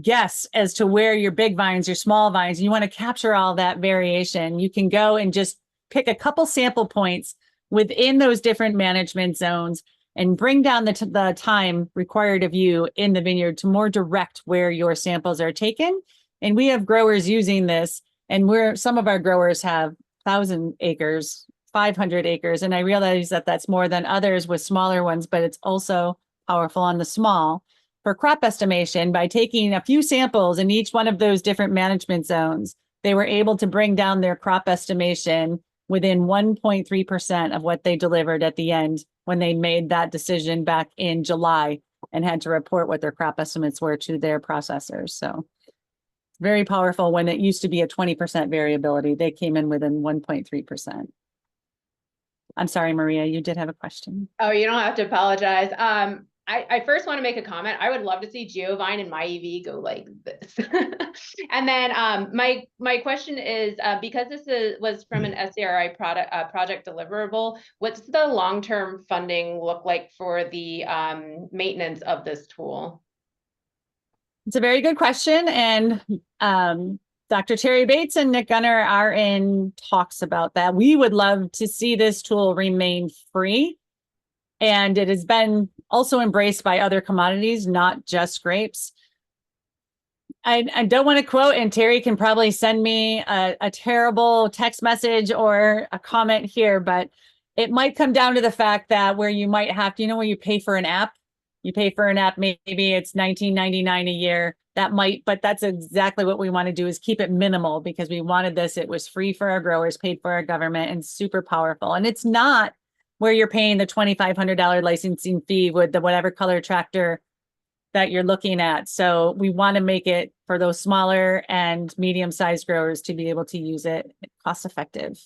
guess as to where your big vines, your small vines, you want to capture all that variation, you can go and just pick a couple sample points within those different management zones and bring down the time required of you in the vineyard to more direct where your samples are taken. And we have growers using this, and some of our growers have 1,000 acres, 500 acres. And I realize that that's more than others with smaller ones, but it's also powerful on the small. For crop estimation, by taking a few samples in each one of those different management zones, they were able to bring down their crop estimation within 1.3% of what they delivered at the end when they made that decision back in July and had to report what their crop estimates were to their processors. So very powerful. When it used to be a 20% variability, they came in within 1.3%. I'm sorry, Maria, you did have a question. Oh, you don't have to apologize. I first want to make a comment. I would love to see GeoVine and MyEV go like this. And then my question is, because this was from an SCRI project deliverable, what's the long-term funding look like for the maintenance of this tool? It's a very good question. And Dr. Terry Bates and Nick Gunner are in talks about that. We would love to see this tool remain free. And it has been also embraced by other commodities, not just grapes. I don't want to quote, and Terry can probably send me a terrible text message or a comment here, but it might come down to the fact that where you might have to, where you pay for an app, maybe it's $19.99 a year. But that's exactly what we want to do, is keep it minimal, because we wanted this. It was free for our growers, paid for our government, and super powerful. And it's not where you're paying the $2,500 licensing fee with the whatever color tractor that you're looking at. So we want to make it for those smaller and medium-sized growers to be able to use it cost effective.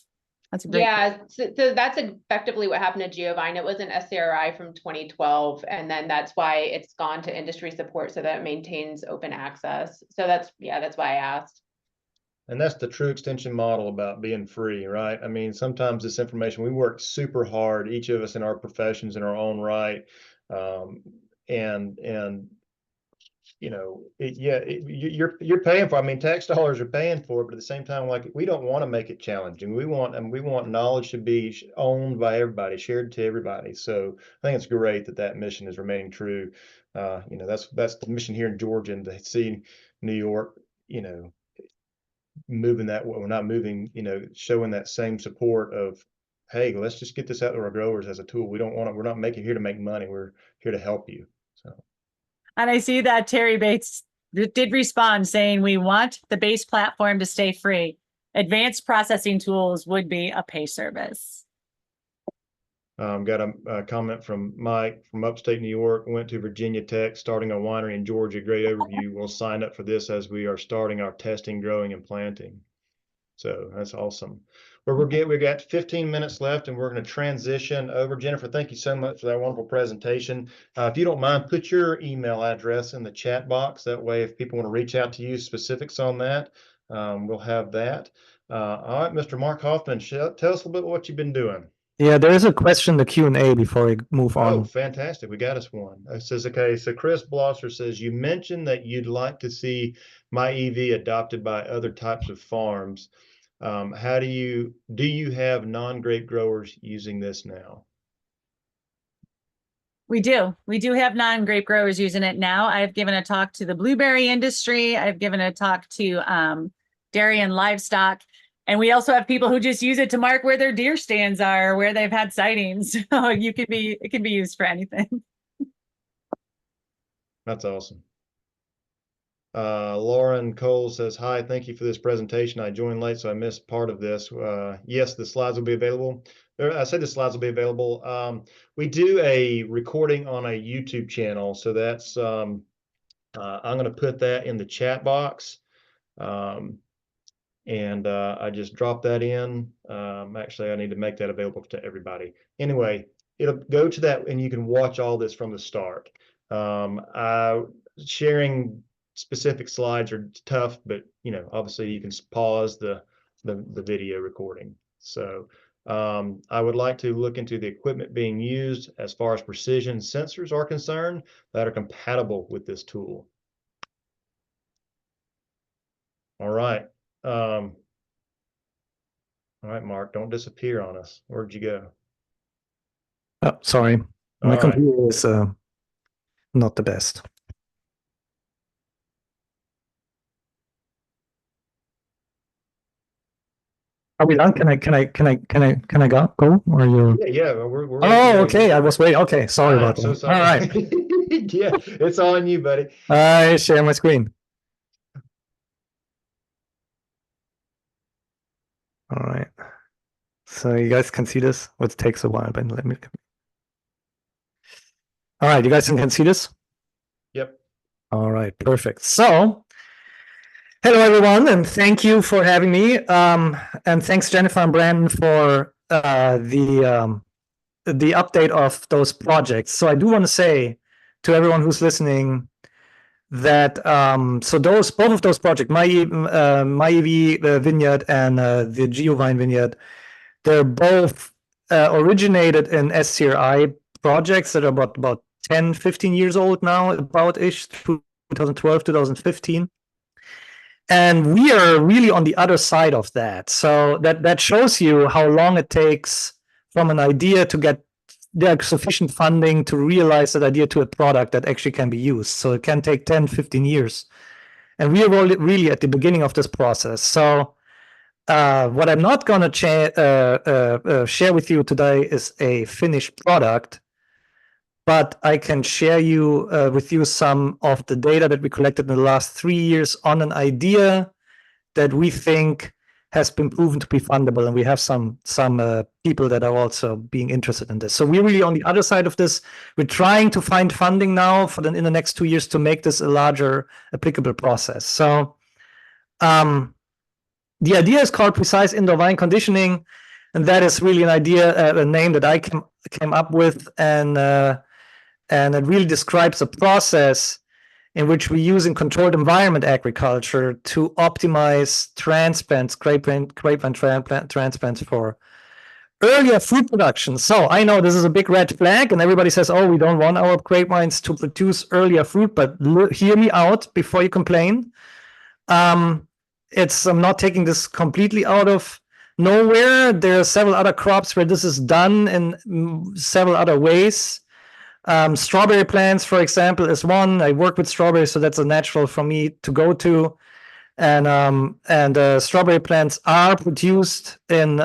That's a great. Yeah, so that's effectively what happened to GeoVine. It was an SCRI from 2012, and then that's why it's gone to industry support so that it maintains open access. So that's why I asked. And that's the true extension model about being free, right? I mean, sometimes this information, we work super hard, each of us in our professions in our own right. And you're paying for, I mean, tax dollars are paying for it, but at the same time, like, we don't want to make it challenging. We want knowledge to be owned by everybody, shared to everybody. So I think it's great that mission is remaining true. That's the mission here in Georgia, and to see New York, moving that way. We're not moving, showing that same support of, hey, let's just get this out to our growers as a tool. We're not here to make money. We're here to help you. So. And I see that Terry Bates did respond saying, we want the base platform to stay free. advanced processing tools would be a pay service. Got a comment from Mike from upstate New York. Went to Virginia Tech, starting a winery in Georgia. Great overview. We'll sign up for this as we are starting our testing, growing, and planting. So that's awesome. Well, we've got 15 minutes left, and we're going to transition over. Jennifer, thank you so much for that wonderful presentation. If you don't mind, put your email address in the chat box. That way, if people want to reach out to you, specifics on that, we'll have that. All right, Mr. Mark Hoffman, tell us a little bit what you've been doing. Yeah, there is a question in the Q&A before we move on. Oh, fantastic. We got us one. It says, okay, so Chris Blosser says, you mentioned that you'd like to see MyEV adopted by other types of farms. Do you have non-grape growers using this now? We do. We do have non-grape growers using it now. I've given a talk to the blueberry industry. I've given a talk to dairy and livestock. And we also have people who just use it to mark where their deer stands are, where they've had sightings. So it can be used for anything. That's awesome. Lauren Cole says, hi, thank you for this presentation. I joined late, so I missed part of this. Yes, the slides will be available. I said the slides will be available. We do a recording on a YouTube channel. So that's, I'm going to put that in the chat box. And I just dropped that in. Actually, I need to make that available to everybody. Anyway, it'll go to that and you can watch all this from the start. Sharing specific slides are tough, but obviously you can pause the video recording. So I would like to look into the equipment being used as far as precision sensors are concerned that are compatible with this tool. All right. All right, Mark, don't disappear on us. Where'd you go? Oh, sorry. My computer is not the best. Are we done? Can I go? Or you? Yeah, we're Oh, okay. I was waiting. Okay, sorry about that. So sorry. All right. Yeah, it's on you, buddy. I share my screen. All right. So you guys can see this. It takes a while, but let me. All right, you guys can see this? Yep. All right, perfect. So, hello everyone, and thank you for having me. And thanks Jennifer and Brandon for the update of those projects. So I do want to say to everyone who's listening that both of those projects, MyEV Vineyard and the GeoVine Vineyard, they're both originated in SCRI projects that are about 10, 15 years old now, about-ish, 2012, 2015. And we are really on the other side of that. So that shows you how long it takes from an idea to get sufficient funding to realize that idea to a product that actually can be used. So it can take 10, 15 years. And we are really at the beginning of this process. So what I'm not going to share with you today is a finished product, but I can share with you some of the data that we collected in the last 3 years on an idea that we think has been proven to be fundable, and we have some people that are also being interested in this. So we're really on the other side of this. We're trying to find funding now in the next 2 years to make this a larger applicable process. So the idea is called precise indoor vine conditioning, and that is really an idea, a name that I came up with, and it really describes a process in which we use in controlled environment agriculture to optimize transplants, grapevine transplants for earlier fruit production. So I know this is a big red flag, and everybody says, "Oh, we don't want our grapevines to produce earlier fruit." But hear me out before you complain. I'm not taking this completely out of nowhere. There are several other crops where this is done in several other ways. Strawberry plants, for example, is one. I work with strawberries, so that's a natural for me to go to. And strawberry plants are produced in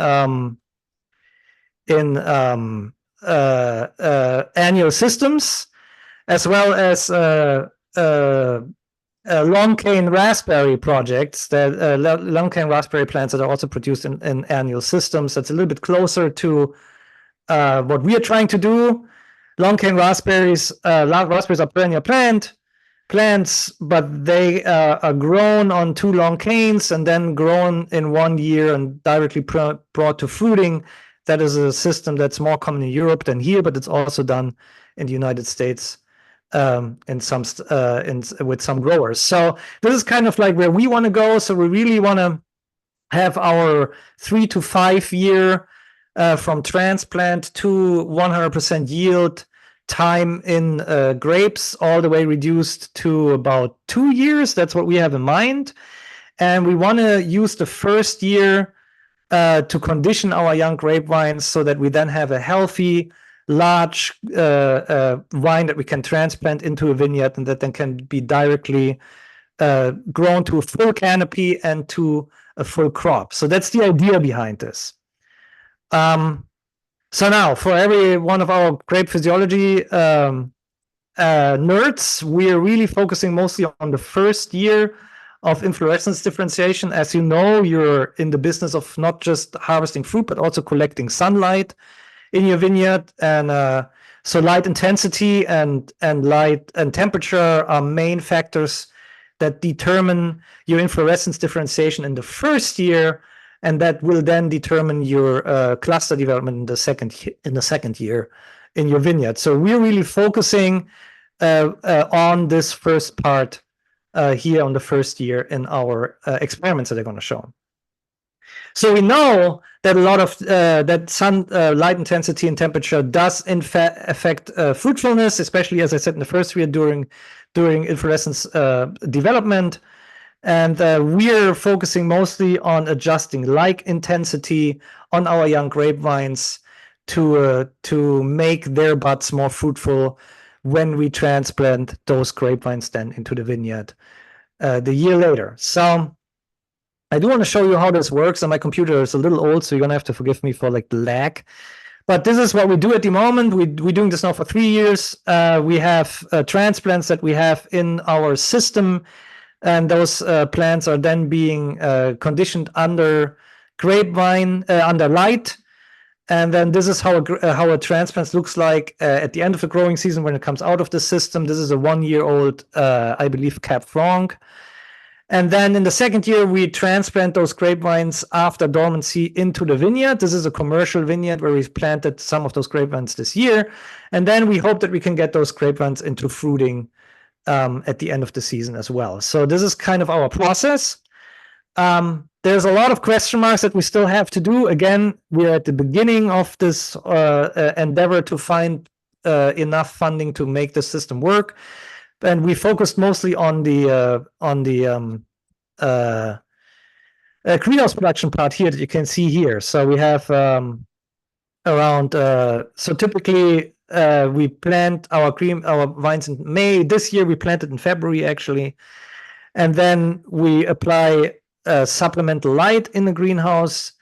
annual systems, as well as long cane raspberry projects, that long cane raspberry plants that are also produced in annual systems. That's a little bit closer to what we are trying to do. Long cane raspberries, raspberries are perennial plants, but they are grown on 2 long canes and then grown in 1 year and directly brought to fruiting. That is a system that's more common in Europe than here, but it's also done in the United States with some growers. So this is kind of like where we want to go. So we really want to have our 3 to 5 year from transplant to 100% yield time in grapes, all the way reduced to about 2 years. That's what we have in mind. And we want to use the first year to condition our young grapevines so that we then have a healthy, large vine that we can transplant into a vineyard and that then can be directly grown to a full canopy and to a full crop. So that's the idea behind this. So now, for every one of our grape physiology nerds, we're really focusing mostly on the first year of inflorescence differentiation. As you know, you're in the business of not just harvesting fruit, but also collecting sunlight in your vineyard. And so light intensity and light and temperature are main factors that determine your inflorescence differentiation in the first year, and that will then determine your cluster development in the second year in your vineyard. So we're really focusing on this first part here on the first year in our experiments that are going to show. So we know that a lot of that sun light intensity and temperature does in fact affect fruitfulness, especially, as I said, in the first year during inflorescence development. And we're focusing mostly on adjusting light intensity on our young grapevines to make their buds more fruitful when we transplant those grapevines then into the vineyard the year later. So I do want to show you how this works, and my computer is a little old, so you're gonna have to forgive me for like the lag. But this is what we do at the moment. We're doing this now for 3 years. We have transplants that we have in our system, and those plants are then being conditioned under grapevine, under light. And then this is how a transplant looks like at the end of the growing season when it comes out of the system. This is a 1-year-old, I believe, Cab Franc. And then in the second year, we transplant those grapevines after dormancy into the vineyard. This is a commercial vineyard where we've planted some of those grapevines this year. And then we hope that we can get those grapevines into fruiting at the end of the season as well. So this is kind of our process. There's a lot of question marks that we still have to do. Again, we're at the beginning of this endeavor to find enough funding to make the system work. And we focused mostly on the greenhouse production part here that you can see here. So we have around, so typically we plant our vines in May. This year we planted in February actually. And then we apply supplemental light in the greenhouse,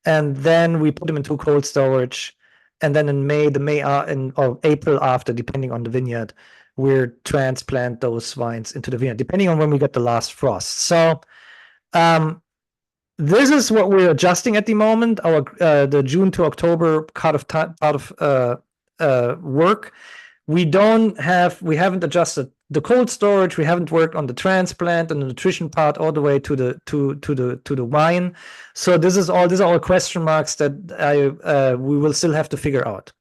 and then we put them into cold storage. And then in May, or April after, depending on the vineyard, we'll transplant those vines into the vineyard, depending on when we get the last frost. So this is what we're adjusting at the moment, our the June to October part of work. We haven't adjusted the cold storage. We haven't worked on the transplant and the nutrition part all the way to the wine. So these are all question marks that we will still have to figure out.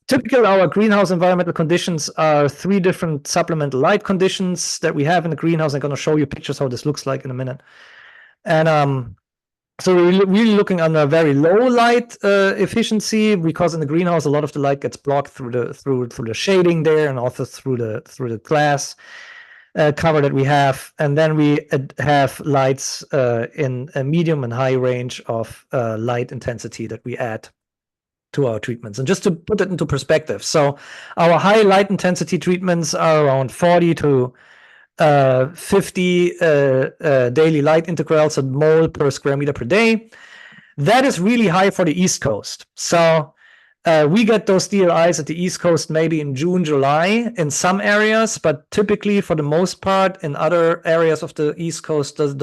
Typical our greenhouse environmental conditions are 3 different supplemental light conditions that we have in the greenhouse. I'm going to show you pictures how this looks like in a minute. And so we're really looking on a very low light efficiency, because in the greenhouse a lot of the light gets blocked through the shading there, and also through the glass cover that we have. And then we have lights in a medium and high range of light intensity that we add to our treatments. And just to put it into perspective, so our high light intensity treatments are around 40 to 50 daily light integrals, a mole per square meter per day. That is really high for the East Coast. So We get those DLIs at the East Coast maybe in June, July in some areas, but typically for the most part in other areas of the East Coast, has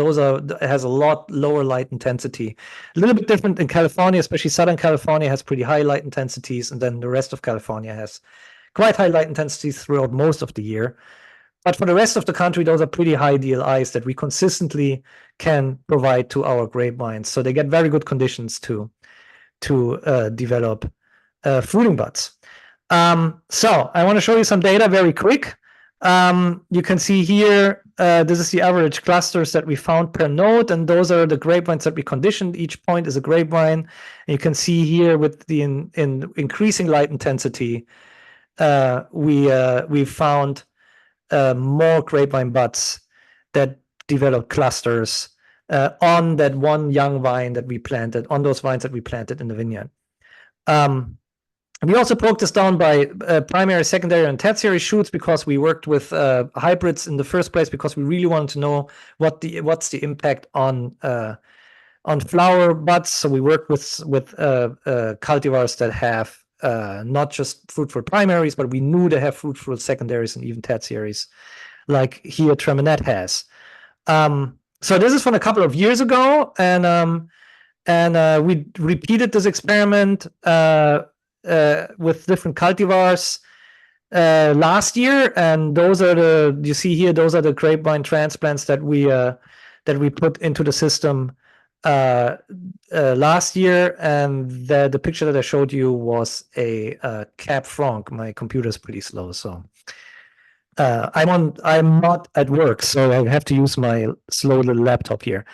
a lot lower light intensity. A little bit different in California, especially Southern California has pretty high light intensities, and then the rest of California has quite high light intensities throughout most of the year. But for the rest of the country, those are pretty high DLIs that we consistently can provide to our grapevines. So they get very good conditions to develop fruiting buds. So I want to show you some data very quick. You can see here, this is the average clusters that we found per node, and those are the grapevines that we conditioned. Each point is a grapevine. And you can see here with the increasing light intensity, we found more grapevine buds that develop clusters on that one young vine that we planted, on those vines that we planted in the vineyard. We also broke this down by primary, secondary, and tertiary shoots because we worked with hybrids in the first place because we really wanted to know what's the impact on flower buds. So we worked with cultivars that have not just fruitful primaries, but we knew they have fruitful secondaries and even tertiaries, like here Treminette has. So this is from a couple of years ago, and we repeated this experiment with different cultivars last year, and those are you see here, those are the grapevine transplants that we put into the system last year, and the picture that I showed you was a Cab Franc. My computer is pretty slow, so I'm not at work, so I have to use my slow little laptop here.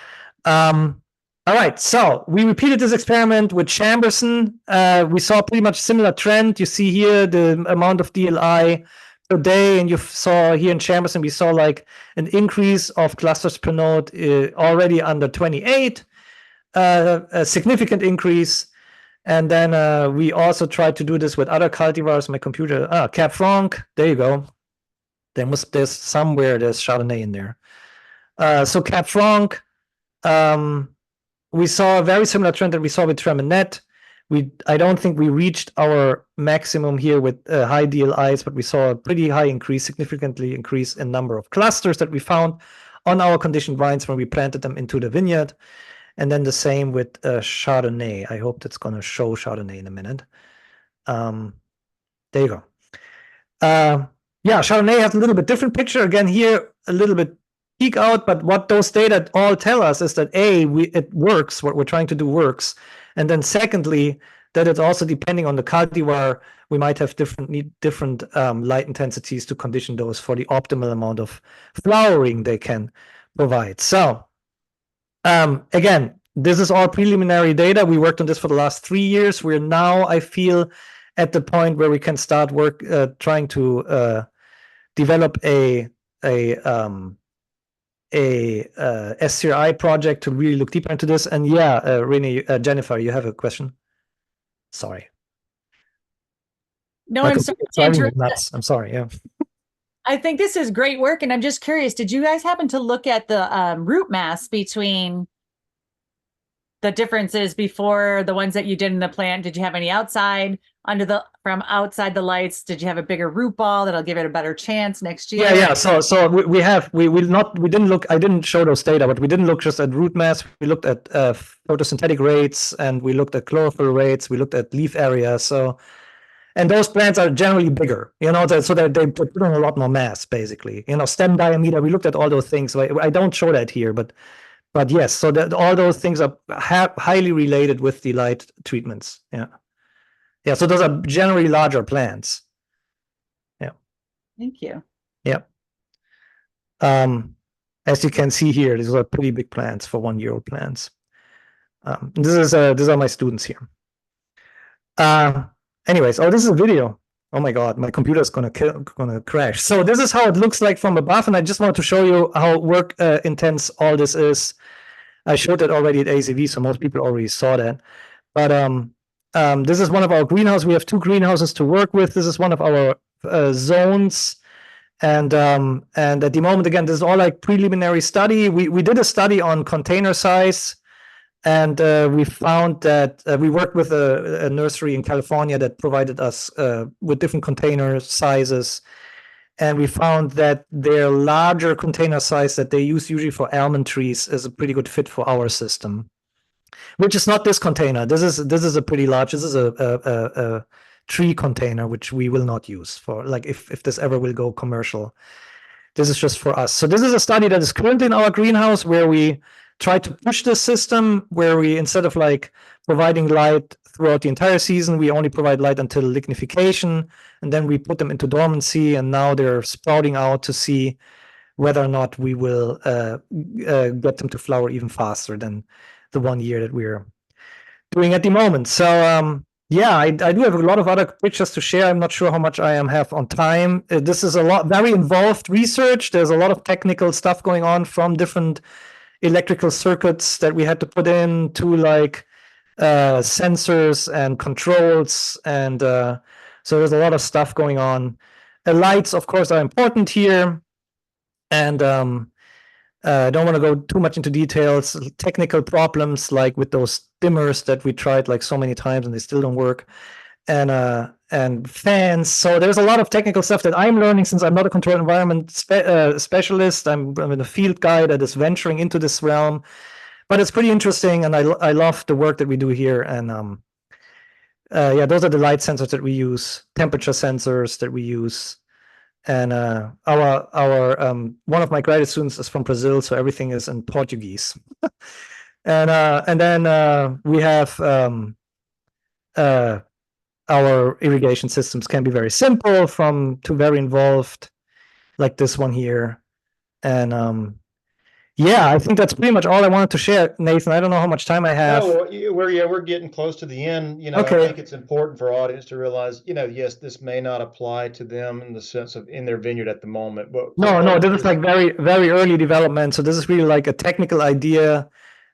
All right, so we repeated this experiment with Chamberson. We saw pretty much similar trend. You see here the amount of DLI per day, and you saw here in Chamberson, we saw like an increase of clusters per node already under 28, a significant increase. And then we also tried to do this with other cultivars. My computer, Cab Franc, there you go. There's somewhere there's Chardonnay in there. So Cab Franc, we saw a very similar trend that we saw with Treminette. I don't think we reached our maximum here with high DLIs, but we saw a pretty high increase, significantly increase in number of clusters that we found on our conditioned vines when we planted them into the vineyard. And then the same with Chardonnay. I hope that's going to show Chardonnay in a minute. There you go. Yeah, Chardonnay has a little bit different picture. Again, here, a little bit peak out, but what those data all tell us is that it works, what we're trying to do works, and then secondly, that it's also depending on the cultivar, we might have different light intensities to condition those for the optimal amount of flowering they can provide. So again, this is all preliminary data. We worked on this for the last 3 years. We're now, I feel, at the point where we can start trying to develop a SCRI project to really look deeper into this. And yeah, Renee, Jennifer, you have a question? Sorry. No, I'm sorry to interrupt. Nuts. I'm sorry. Yeah. I think this is great work, and I'm just curious. Did you guys happen to look at the root mass between the differences before the ones that you did in the plant? Did you have any outside from outside the lights? Did you have a bigger root ball that'll give it a better chance next year? Yeah. So we didn't look. I didn't show those data, but we didn't look just at root mass. We looked at photosynthetic rates, and we looked at chlorophyll rates. We looked at leaf area. And those plants are generally bigger, so that they put on a lot more mass, basically. Stem diameter. We looked at all those things. So I don't show that here, but yes. So that all those things are highly related with the light treatments. Yeah. Yeah, so those are generally larger plants. Yeah. Thank you. Yeah. As you can see here, these are pretty big plants for 1-year-old plants. These are my students here. Anyways, this is a video. Oh my God, my computer is gonna crash. So this is how it looks like from above, and I just wanted to show you how work intense all this is. I showed it already at ASEV, so most people already saw that. But this is one of our greenhouses. We have 2 greenhouses to work with. This is one of our zones. And at the moment, again, this is all like preliminary study. We did a study on container size And we found that we worked with a nursery in California that provided us with different container sizes. And we found that their larger container size that they use usually for almond trees is a pretty good fit for our system, which is not this container. This is a pretty large. This is a tree container, which we will not use for, like, if this ever will go commercial. This is just for us. So this is a study that is currently in our greenhouse where we try to push the system, where we, instead of like providing light throughout the entire season, we only provide light until lignification, and then we put them into dormancy, and now they're sprouting out to see whether or not we will get them to flower even faster than the 1 year that we're doing at the moment. So yeah, I do have a lot of other pictures to share. I'm not sure how much I have on time. This is a lot, very involved research. There's a lot of technical stuff going on, from different electrical circuits that we had to put in to like sensors and controls. And so there's a lot of stuff going on. The lights, of course, are important here. And I don't want to go too much into details. Technical problems like with those dimmers that we tried like so many times and they still don't work, and fans. So there's a lot of technical stuff that I'm learning, since I'm not a controlled environment specialist. I'm a field guy that is venturing into this realm, but it's pretty interesting, and I love the work that we do here. And yeah, those are the light sensors that we use, temperature sensors that we use. And our one of my graduate students is from Brazil, so everything is in Portuguese. And then we have our irrigation systems can be very simple to very involved, like this one here. And yeah, I think that's pretty much all I wanted to share, Nathan. I don't know how much time I have. No, we're getting close to the end. You know, Okay. I think it's important for our audience to realize, you know, yes, this may not apply to them in the sense of in their vineyard at the moment, but No, this is like very, very early development. So this is really like a technical idea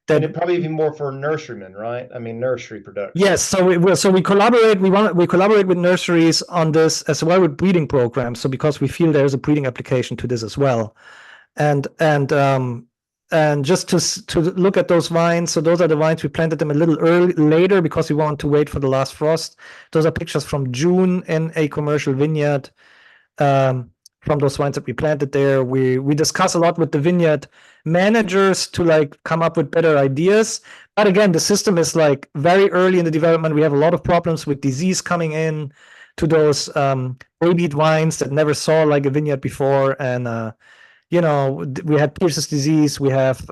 and that it probably even more for nurserymen, right? I mean, nursery production. yes. So we collaborate. We collaborate with nurseries on this, as well with breeding programs. So because we feel there's a breeding application to this as well, and just to look at those vines. So those are the vines, we planted them a little later because we want to wait for the last frost. Those are pictures from June in a commercial vineyard, from those vines that we planted there. We discuss a lot with the vineyard managers to like come up with better ideas. But again, the system is like very early in the development. We have a lot of problems with disease coming in to those baby vines that never saw like a vineyard before. And you know, we had Pierce's disease, we have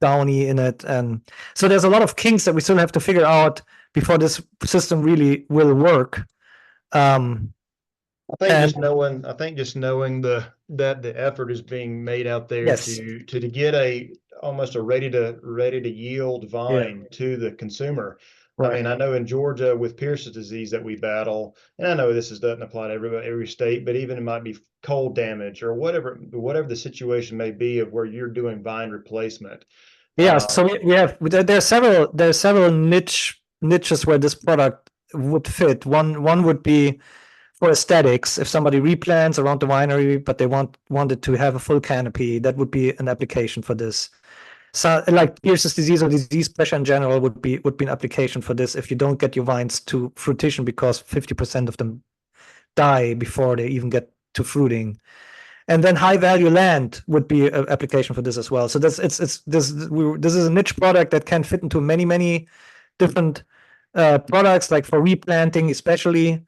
downy in it. And so there's a lot of kinks that we still have to figure out before this system really will work. I think just knowing that the effort is being made out there Yes. to get almost a ready to yield vine to the consumer. I Right. mean, I know in Georgia with Pierce's disease that we battle, and I know doesn't apply to every state, but even it might be cold damage or whatever the situation may be of where you're doing vine replacement. Yeah, so there are several niches where this product would fit. One would be for aesthetics. If somebody replants around the winery, but they wanted to have a full canopy, that would be an application for this. So like Pierce's disease or disease pressure in general would be an application for this if you don't get your vines to fruition, because 50% of them die before they even get to fruiting. And then high value land would be an application for this as well. So this is a niche product that can fit into many different products, like for replanting especially.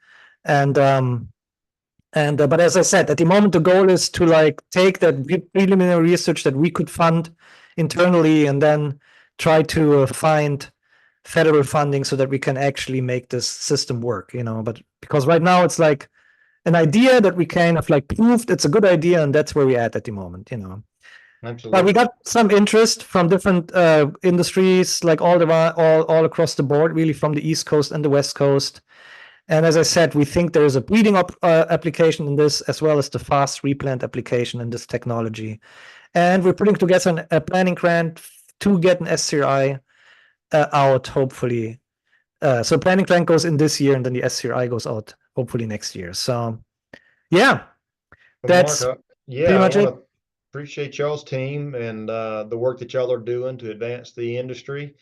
And but as I said, at the moment the goal is to like take that preliminary research that we could fund internally and then try to find federal funding so that we can actually make this system work, you know. But because right now it's like an idea that we kind of like proved it's a good idea, and that's where we're at the moment, you know. Absolutely. But we got some interest from different industries, like all across the board, really, from the East Coast and the West Coast. And as I said, we think there is a breeding application in this, as well as the fast replant application in this technology. And we're putting together a planning grant to get an SCRI out, hopefully. So planning grant goes in this year, and then the SCRI goes out hopefully next year. So yeah, that's Mark, pretty much it. Appreciate y'all's team and the work that y'all are doing to advance the industry.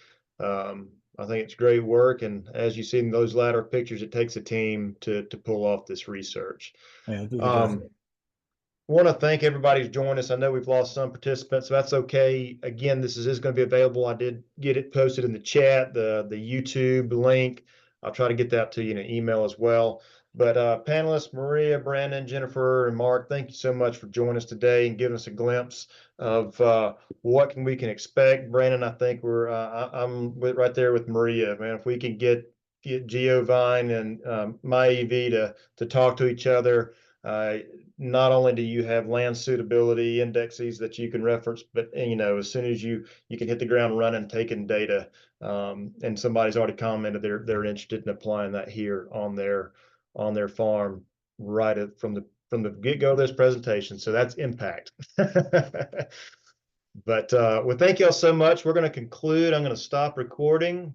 I think it's great work. And as you see in those latter pictures, it takes a team to pull off this research. Yeah, it really does. Want to thank everybody who's joined us. I know we've lost some participants, so that's okay. Again, this is going to be available. I did get it posted in the chat, the YouTube link. I'll try to get that to you in an email as well. But panelists, Maria, Brandon, Jennifer, and Mark, thank you so much for joining us today and giving us a glimpse of what we can expect. Brandon, I think I'm right there with Maria, man. If we can get GeoVine and MyEV to talk to each other, not only do you have land suitability indexes that you can reference, but as soon as you can hit the ground running, taking data, and somebody's already commented they're interested in applying that here on their farm from the get-go of this presentation. So that's impact. But well, thank y'all so much. We're going to conclude. I'm going to stop recording.